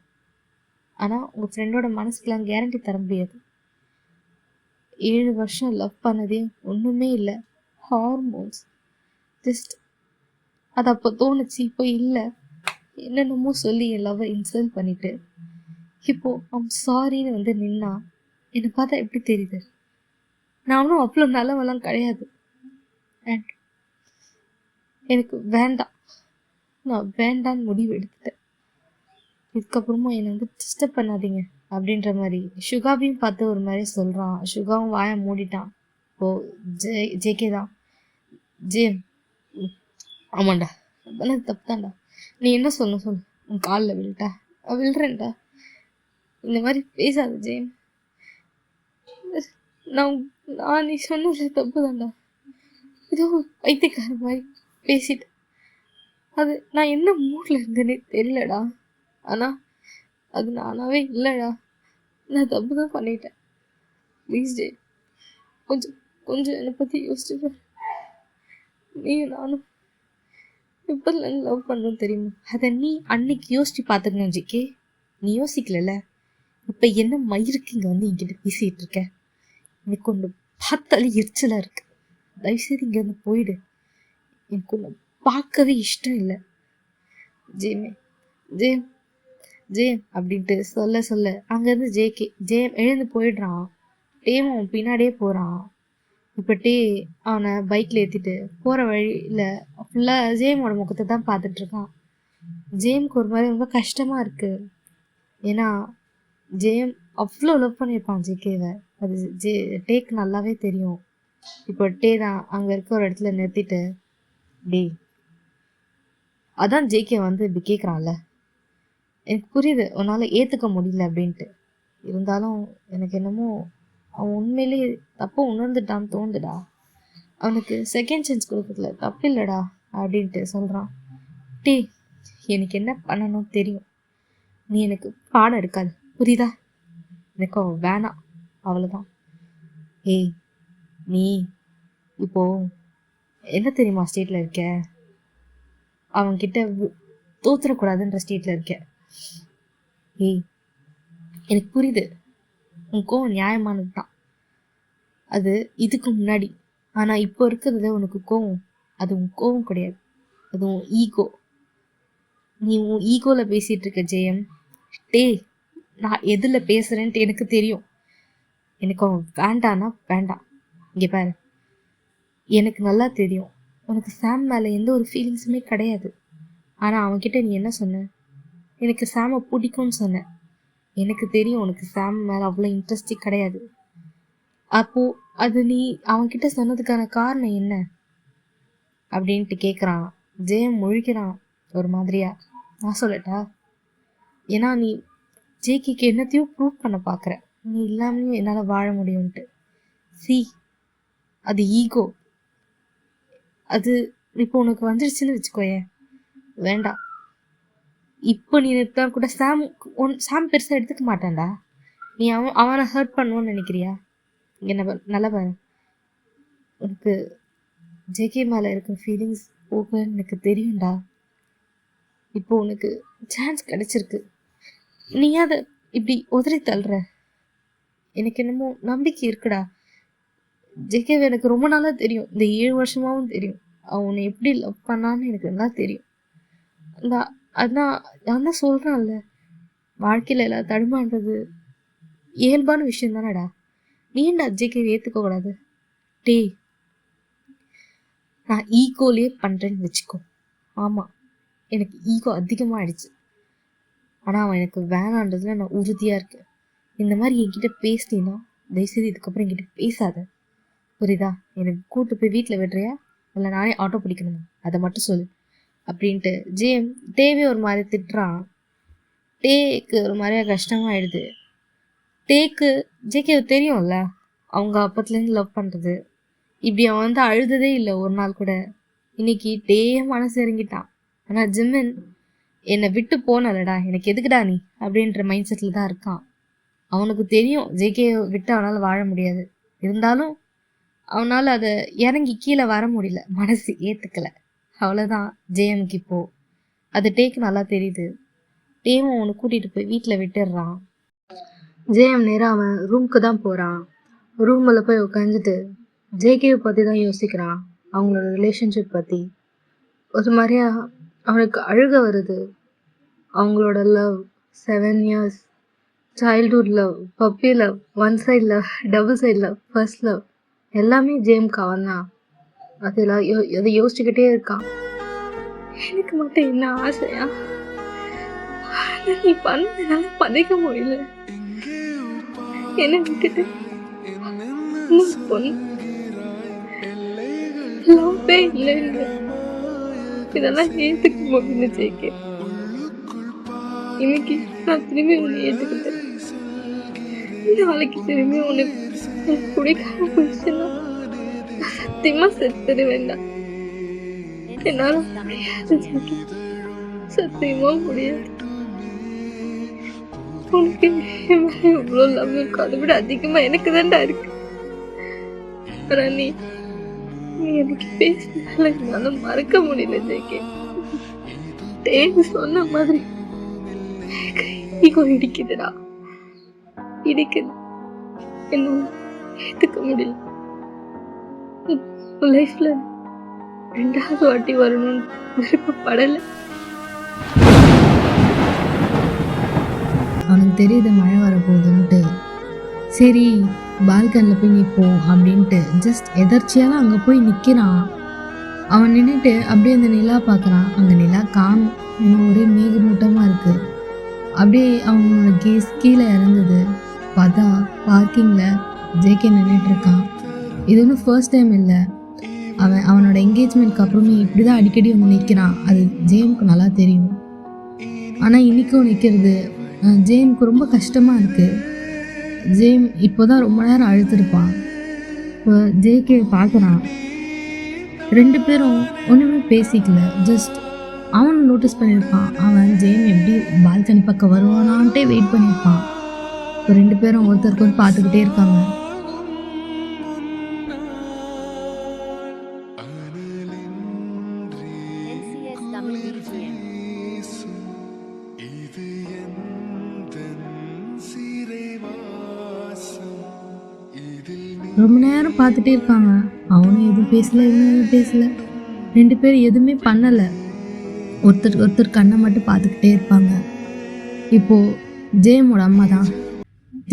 ஆனால் உங்கள் ஃப்ரெண்டோட மனசுக்கெலாம் கேரண்டி தர முடியாது. 7 வருஷம் லவ் பண்ணதே ஒன்றுமே இல்லை, ஹார்மோன்ஸ் ஜஸ்ட். அது அப்போ தோணுச்சு, இப்போ இல்லை. என்னென்னமோ சொல்லி என் லவ்வை இன்சல்ட் பண்ணிட்டு இப்போது அவன் சாரின்னு வந்து நின்னா என்னை பார்த்தா எப்படி தெரியுது? நானும் அவ்வளோ நல்லவெல்லாம் கிடையாது. அண்ட் எனக்கு வேண்டாம், நான் வேண்டான்னு முடிவு எடுத்துட்டேன். இதுக்கப்புறமா என்னை வந்து டிஸ்டர்ப் பண்ணாதீங்க அப்படின்ற மாதிரி சுகாவையும் பார்த்து ஒரு மாதிரி சொல்கிறான். சுகாவும் வாயை மூடிட்டான். இப்போது ஜேகே தான், ஜேம் ஆமாண்டா அதெல்லாம் தப்பு தான்டா, நீ என்ன சொல்லு உன் காலில் விழுட்டா விழுறேன்டா, இந்த மாதிரி பேசாத ஜேம். நான் நீ சொன்னதுல தப்பு தான்டா, ஏதோ வைத்தியக்கார மாதிரி பேசிட்டேன். அது நான் என்ன மூடில் இருந்தேனே தெரியலடா, ஆனால் அது நானாவே இல்லைடா, நான் தப்பு தான் பண்ணிட்டேன். ப்ளீஸ் ஜே, கொஞ்சம் என்னை பற்றி யோசிச்சுப்பேன். நீயும் நானும் எப்போதுலேருந்து லவ் பண்ணுறோம் தெரியுமா? அதை நீ அன்னைக்கு யோசிச்சு பார்த்துக்கணும் ஜிக்கே. நீ யோசிக்கல. இப்போ என்ன மயிருக்கு இங்கே வந்து என்கிட்ட பேசிகிட்டு இருக்க? எனக்கு ஒன்று பார்த்தாலே எரிச்சலாக இருக்கு. தயவுசெய்து இங்கேருந்து போயிடு, எனக்கு ஒன்று பார்க்கவே இஷ்டம் இல்லை. ஜேமே ஜேம் ஜேம் அப்படின்ட்டு சொல்ல அங்கேருந்து ஜேம் எழுந்து போயிடுறான். டேம் அவன் பின்னாடியே போகிறான். இப்போ அவனை பைக்கில் ஏற்றிட்டு போகிற வழியில் ஃபுல்லாக ஜேமோட முகத்தை தான் பார்த்துட்ருக்கான். ஜேம்க்கு ஒரு மாதிரி ரொம்ப கஷ்டமாக இருக்குது. ஏன்னா ஜேம் அவ்வளோ லவ் பண்ணியிருப்பான் ஜேகேவை. அது டேக்கு நல்லாவே தெரியும். இப்போ தான் அங்கே இருக்க ஒரு இடத்துல நிறுத்திட்டு, அதான் ஜேகே வந்து இப்படி கேட்குறான்ல, எனக்கு புரியுது உன்னால் ஏற்றுக்க முடியல அப்படின்ட்டு. இருந்தாலும் எனக்கு என்னமோ அவன் உண்மையிலே தப்பை உணர்ந்துட்டான்னு தோணுதுடா. அவனுக்கு செகண்ட் சான்ஸ் கொடுக்கறதுல தப்பு இல்லைடா அப்படின்ட்டு சொல்கிறான். எனக்கு என்ன பண்ணணும் தெரியும், நீ எனக்கு பாடம் எடுக்காது, புரியுதா? எனக்கு அவன் வேணாம், அவ்வளோதான். நீ இப்போ என்ன தெரியுமா ஸ்டேட்டில் இருக்க? அவன்கிட்ட தோத்துடக்கூடாதுன்ற ஸ்டேட்டில் இருக்க. எனக்கு புரியுது, உன் கோவம் நியாயமானது தான், அது இதுக்கு முன்னாடி. ஆனால் இப்போ இருக்கிறது உனக்கு கோவம், அது உன் கோவம் கிடையாது, அது உன் ஈகோ. நீ உன் ஈகோவில் பேசிகிட்டு இருக்க ஜெயம். நான் எதில் பேசுகிறேன்ட்டு எனக்கு தெரியும். எனக்கு அவன் வேண்டான்னா வேண்டாம். இங்கே பாரு, எனக்கு நல்லா தெரியும் உனக்கு சாம் மேலே எந்த ஒரு ஃபீலிங்ஸுமே கிடையாது. ஆனால் அவன்கிட்ட நீ என்ன சொன்ன? எனக்கு சாமை பிடிக்கும்னு சொன்ன. எனக்கு தெரியும் உனக்கு சாம் மேலே அவ்வளோ இன்ட்ரெஸ்டே கிடையாது. அப்போது அது நீ அவன்கிட்ட சொன்னதுக்கான காரணம் என்ன அப்படின்ட்டு கேட்குறான். ஜெயம் முழிக்கிறான் ஒரு மாதிரியா. நான் சொல்லட்டா? ஏன்னா நீ ஜேகேக்கு என்னத்தையும் ப்ரூவ் பண்ண பார்க்குற, நீ இல்லாமையும் என்னால் வாழ முடியும்ன்ட்டு. அது ஈகோ. அது இப்போ உனக்கு வந்துடுச்சுன்னு வச்சுக்கோயேன், வேண்டாம். இப்போ நீ நிறுத்தா கூட சாம் பெருசாக எடுத்துக்க மாட்டான்டா. நீ அவனை ஹர்ட் பண்ணுவோன்னு நினைக்கிறியா? என்ன நல்லா பாரு, உனக்கு ஜேகே மேலே இருக்கிற ஃபீலிங்ஸ் போகன்னு எனக்கு தெரியும்டா. இப்போ உனக்கு சான்ஸ் கிடைச்சிருக்கு, நீ அதை இப்படி உதறி தள்ளுற. எனக்கு என்னமோ நம்பிக்கை இருக்குடா. ஜேகேவை எனக்கு ரொம்ப நாளாக தெரியும், இந்த 7 வருஷமாகவும் தெரியும். அவனை எப்படி லவ் பண்ணான்னு எனக்கு நல்லா தெரியும். அதான் நான் தான் சொல்கிறான்ல, வாழ்க்கையில் எல்லாம் தடுமாறுறது இயல்பான விஷயம் தானடா. நீ ஏன்டா ஜேகேவை ஏற்றுக்கக்கூடாது? நான் ஈகோலேயே பண்ணுறேன்னு வச்சுக்கோ. ஆமாம், எனக்கு ஈகோ அதிகமாகிடுச்சு. ஆனால் அவன் எனக்கு வேணான்றதுல நான் உறுதியாக இருக்கேன். இந்த மாதிரி என்கிட்ட பேசினா தயவுசெய்து இதுக்கப்புறம் என்கிட்ட பேசாத, புரியுதா? எனக்கு கூட்டு போய் வீட்டில் விடுறியா இல்லை நானே ஆட்டோ பிடிக்கணுமா, அதை மட்டும் சொல்லு அப்படின்ட்டு ஜேம் டேவே ஒரு மாதிரி திட்டுறான். டேக்கு ஒரு மாதிரியா கஷ்டமாயிடுது. டேக்கு ஜேகே தெரியும்ல அவங்க அப்பத்துலேருந்து லவ் பண்ணுறது. இப்படி அவன் வந்து அழுததே இல்லை ஒரு நாள் கூட. இன்னைக்கு டே மனசு இறங்கிட்டான். ஆனால் ஜிமின் என்னை விட்டு போனலடா, எனக்கு எதுக்குடா நீ அப்படின்ற மைண்ட் செட்டில் தான் இருக்கான். அவனுக்கு தெரியும் ஜேகே விட்டு அவனால் வாழ முடியாது. இருந்தாலும் அவனால் அதை இறங்கி கீழே வர முடியல, மனசு ஏற்றுக்கலை. அவ்வளோதான் ஜேஎம்க்கு இப்போது. அது டேக்கு நல்லா தெரியுது. டேவும் அவனை கூட்டிகிட்டு போய் வீட்டில் விட்டுடுறான். ஜேஎம் நேராக அவன் ரூமுக்கு தான் போகிறான். ரூமில் போய் உட்காந்துட்டு ஜேகேவை பற்றி தான் யோசிக்கிறான், அவங்களோட ரிலேஷன்ஷிப் பற்றி. ஒரு மாதிரியா அவனுக்கு அழுக வருது. அவங்களோட love 7 years childhood love, puppy love, one side love, double side love, first love எல்லாமே ஜேம்க்கு அவன் தான். அதெல்லாம் அதை யோசிச்சுக்கிட்டே இருக்கான். எனக்கு மட்டும் என்ன ஆசையா, நீ பண்ணனால பதிக்க முடியல, என்ன விட்டுட்டு பொண்ணு லவ்வே இல்லைன்னு இதெல்லாம் ஏற்றுக்க முடியல ஜேகே. இன்னைக்கு நான் திரும்பி உன்னை ஏற்றுக்கிட்டேன். நாளைக்கு திரும்பி உனக்கு பிடிக்காம போயிடுச்சுன்னா சத்தியமா செத்துட வேண்டாம். என்னால முடியாது ஜேகே, சத்தியமா முடியாது. உனக்கு எவ்வளோ லவ் இருக்கும், அதை விட அதிகமா எனக்கு தான்டா இருக்கு. ஆனால் நீ எனக்கு பேசினால என்னால மறக்க முடியல ஜேகே. தேவி சொன்ன மாதிரி ஈகோ இடிக்குதுடா, இடிக்குது. என்ன ஏத்துக்க முடியல. லைஃப்ல 2வது வாட்டி வரணும்னு விருப்பப்படலை. அவனுக்கு தெரியுது மழை வரப்போகுதுன்ட்டு. சரி பால்கனியில் போய் நிற்போம் அப்படின்ட்டு ஜஸ்ட் எதர்ச்சியாக தான் அங்கே போய் நிற்கிறான். அவன் நின்றுட்டு அப்படியே அந்த நிலா பார்க்குறான். அங்கே நிலா காணும், இன்னும் ஒரே மேகமூட்டமாக இருக்குது. அப்படியே அவனோட கேஸ் கீழே இறங்குது. பார்த்தா பார்க்கிங்கில் ஜேகே நின்றுட்டுருக்கான். இது ஒன்றும் ஃபர்ஸ்ட் டைம் இல்லை. அவனோட என்கேஜ்மெண்ட்க்கு அப்புறமே இப்படி தான் அடிக்கடி வந்து நிற்கிறான். அது ஜேம்க்கு நல்லா தெரியும். ஆனால் இன்றைக்கும் நிற்கிறது ஜேம்க்கு ரொம்ப கஷ்டமாக இருக்குது. ஜேம் இப்போ தான் ரொம்ப நேரம் அழுத்திருப்பான். இப்போ ஜேகே பார்க்குறான். 2 பேரும் ஒன்றுமே பேசிக்கல. ஜஸ்ட் அவன் நோட்டீஸ் பண்ணியிருப்பான், அவன் ஜேம் எப்படி பால்கனி பக்கம் வருவானான்ட்டே வெயிட் பண்ணியிருப்பான். இப்போ 2 பேரும் ஒருத்தருக்கு வந்து பார்த்துக்கிட்டே இருக்காங்க. ரொம்ப நேரம் பார்த்துட்டே இருக்காங்க. அவனும் எதுவும் பேசலை, இவனும் எதுவும் பேசலை. 2 பேரும் எதுவுமே பண்ணலை. ஒருத்தர் கண்ணை மட்டும் பார்த்துக்கிட்டே இருப்பாங்க. இப்போது ஜேமோட அம்மா தான்,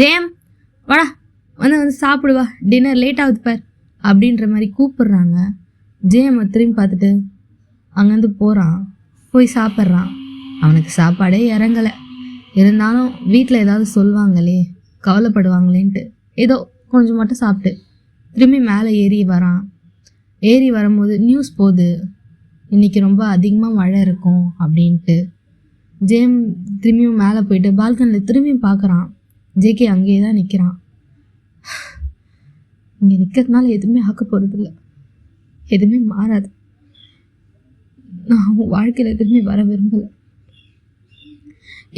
ஜேம் வாடா வந்து சாப்பிடுவா, டின்னர் லேட் ஆகுது பார் அப்படின்ற மாதிரி கூப்பிடுறாங்க. ஜேம் திரும்பி பார்த்துட்டு அங்கேருந்து போகிறான். போய் சாப்பிட்றான். அவனுக்கு சாப்பாடே இறங்கலை. இருந்தாலும் வீட்டில் ஏதாவது சொல்லுவாங்களே, கவலைப்படுவாங்களேன்ட்டு ஏதோ கொஞ்சம் மட்டும் சாப்பிட்டு திரும்பி மேலே ஏறி வரான். ஏறி வரும்போது நியூஸ் போகுது, இன்றைக்கி ரொம்ப அதிகமாக மழை இருக்கும் அப்படின்ட்டு. ஜேம் திரும்பியும் மேலே போயிட்டு பால்கனியில் திரும்பியும் பார்க்குறான். ஜேகே அங்கேயே தான் நிற்கிறான். இங்கே நிற்கிறதுனால எதுவுமே ஆக்க போகிறதில்ல, எதுவுமே மாறாது. நான் உன் வாழ்க்கையில் எதுவுமே வர விரும்பலை.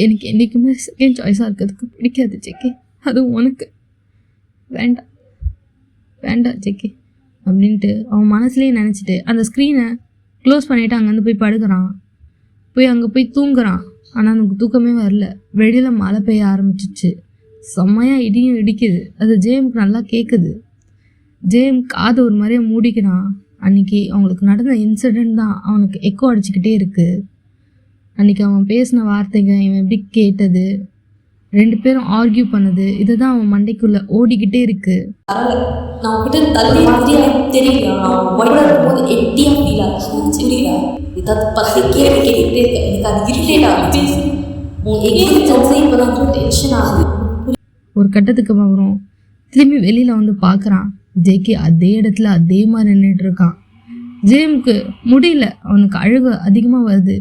எனக்கு என்றைக்குமே செகண்ட் சாய்ஸாக இருக்கிறதுக்கு பிடிக்காது ஜேகே. அதுவும் உனக்கு வேண்டாம் வேண்டாம் ஜேகே அப்படின்ட்டு அவன் மனசுலேயே நினச்சிட்டு அந்த ஸ்க்ரீனை க்ளோஸ் பண்ணிவிட்டு அங்கேருந்து போய் படுக்கிறான். அங்கே போய் தூங்குறான். ஆனால் அவனுக்கு தூக்கமே வரல. வெளியில் மழை பெய்ய ஆரம்பிச்சிச்சு. செம்மையாக இடியும் இடிக்குது. அது ஜேம்க்கு நல்லா கேட்குது. ஜேம் காது ஒரு மாதிரியே மூடிக்கிறான். அன்றைக்கி அவங்களுக்கு நடந்த இன்சிடெண்ட் தான் அவனுக்கு எக்கோ அடிச்சுக்கிட்டே இருக்குது. அன்றைக்கி அவன் பேசின வார்த்தைங்க, இவன் எப்படி கேட்டது, 2 பேரும் ஆர்கியூ பண்ணது, இதுதான் அவன் மண்டைக்குள்ளே ஓடிக்கிட்டே இருக்குது. நான் உங்ககிட்ட தள்ளி தெரியல, நான் ஒயிட்டாக இருக்கும்போது எப்படியா ஃபீல் ஆச்சு புரியல. ஏதாவது பத்து கேள்வி கேட்டுக்கிட்டே இருக்கேன். எனக்கு அது இரிட்டேட் ஆகுது. உன் எக்ஸாம் இப்போ தான் டென்ஷன் ஆகுது. ஒரு கட்டத்துக்கு அப்புறம் திரும்பி வெளியில் வந்து பார்க்குறான். ஜேகே அதே இடத்துல அதே மாதிரி நின்றுட்டு இருக்கான். ஜேமுக்கு முடியல, அவனுக்கு அழுக அதிகமாக வருது.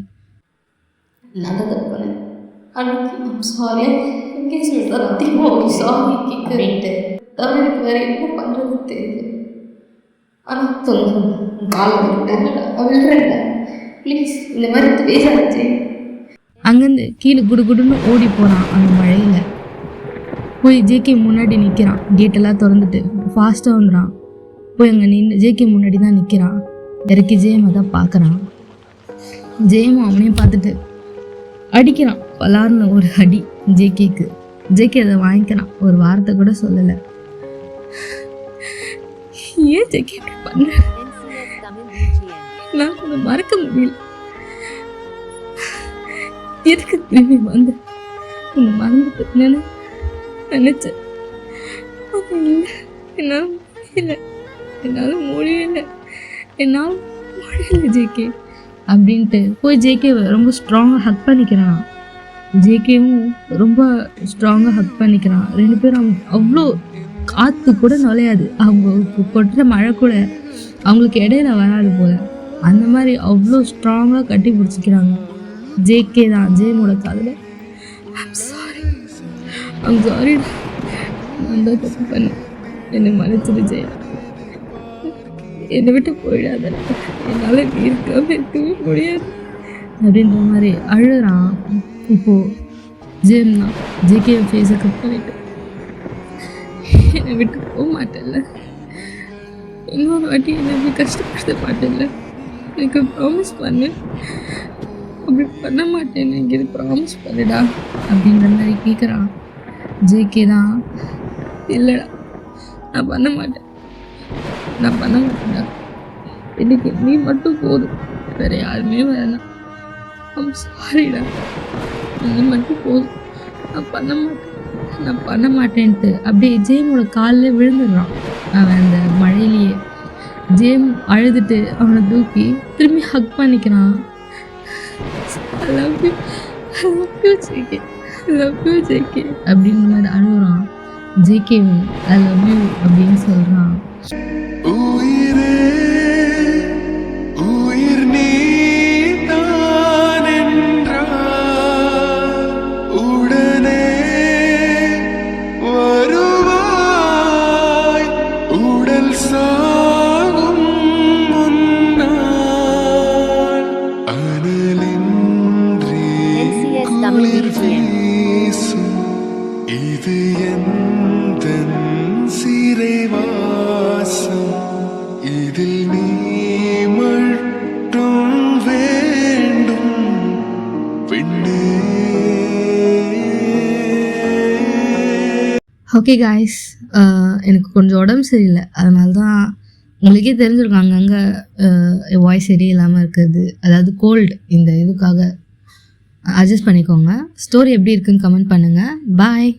சாரி என்கேஜ்மெண்ட் அதிகமாக ஒரு சாரி கேட்குறேன்ட்டு தமிழுக்கு வேறு என்ன பண்ணுறது தெரியல. ஆனால் சொல்லுங்க காலம் விடுறேன் ப்ளீஸ், இந்த மாதிரி பேசாச்சு. அங்கேருந்து கீழே குடுகுடுன்னு ஓடி போகிறான். அந்த மழையில் போய் ஜேகே முன்னாடி நிற்கிறான். கேட்டெல்லாம் திறந்துட்டு ஃபாஸ்ட்டாக வந்துடான். போய் அங்கே நின்று ஜேகே முன்னாடி தான் நிற்கிறான். இறக்கி ஜேமை தான் பார்க்குறான். ஜேமும் அவனையும் பார்த்துட்டு அடிக்கிறான். பலார்னு ஒரு அடி ஜேகேக்கு. ஜேகே அதை வாங்கிக்கிறான். ஒரு வார்த்தை கூட சொல்லலை. ஏன் ஜேகே இப்படி பண்ண? நான் அதை மறக்க முடியல. எதுக்கு திரும்பி வந்து உன்னை மறந்துட்டு நினைச்சேன். என்னால் முடியல ஜேகே அப்படின்ட்டு போய் ஜேகே ரொம்ப ஸ்ட்ராங்காக ஹக் பண்ணிக்கிறான். ஜேகேவும் ரொம்ப ஸ்ட்ராங்காக ஹக் பண்ணிக்கிறான். 2 பேரும் அவ்வளோ காற்று கூட நுழையாது. அவங்க கொட்டுற மழை கூட அவங்களுக்கு இடையில வராது போல. அந்த மாதிரி அவ்வளோ ஸ்ட்ராங்காக கட்டி பிடிச்சிக்கிறாங்க. ஜேகே தான் ஜேமோட காதில் ஐம் சாரி நான் தான் தப்பு பண்ணேன், என்னை மன்னிச்சிடு ஜெயா, என்னை விட்டு போயிடாத, என்னால் இருக்கவே முடியாது அப்படின்ற மாதிரி அழுறான். இப்போது ஜேம் தான் ஜேகே ஃபேஸை கட் பண்ணிட்டு, என்னை விட்டு போக மாட்டேன்ல, இன்னொரு வாட்டி என்னை இப்படி கஷ்டப்படுத்த மாட்டேன்ல, எனக்கு ப்ராமிஸ் பண்ணு, அப்படி பண்ண மாட்டேன்னு எனக்கு இது ப்ராமிஸ் பண்ணுடா அப்படின்ற மாதிரி கேட்குறான். ஜேகே தான் இல்லைடா நான் பண்ண மாட்டேன்டா, எனக்கு நீ மட்டும் போதும், வேற யாருமே வேணாம், ஐம் சாரிடா, நீ மட்டும் போதும், நான் பண்ண மாட்டேன்ட்டு அப்படியே ஜேமோட காலில் விழுந்துடுறான். அவன் அந்த மழையிலேயே ஜேம் அழுதுட்டு அவனை தூக்கி திரும்பி ஹக் பண்ணிக்கிறான். I love you JK, I love you JK அப்படின்ற மாதிரி அழுகுறான். ஜேகேவும் I love you அப்படின்னு சொல்கிறான். இது எந்தன் சிறைவாசம், இதில் நீ மட்டும் வேண்டும் பெண்ணே. ஓகே காய்ஸ், எனக்கு கொஞ்சம் உடம்பு சரியில்லை, அதனால தான் உங்களுக்கே தெரிஞ்சிருக்கும் அங்கங்கே வாய்ஸ் சரியில்லாமல் இருக்குது, அதாவது கோல்டு. இந்த இதுக்காக அட்ஜஸ்ட் பண்ணிக்கோங்க. ஸ்டோரி எப்படி இருக்குன்னு கமெண்ட் பண்ணுங்கள். பாய்.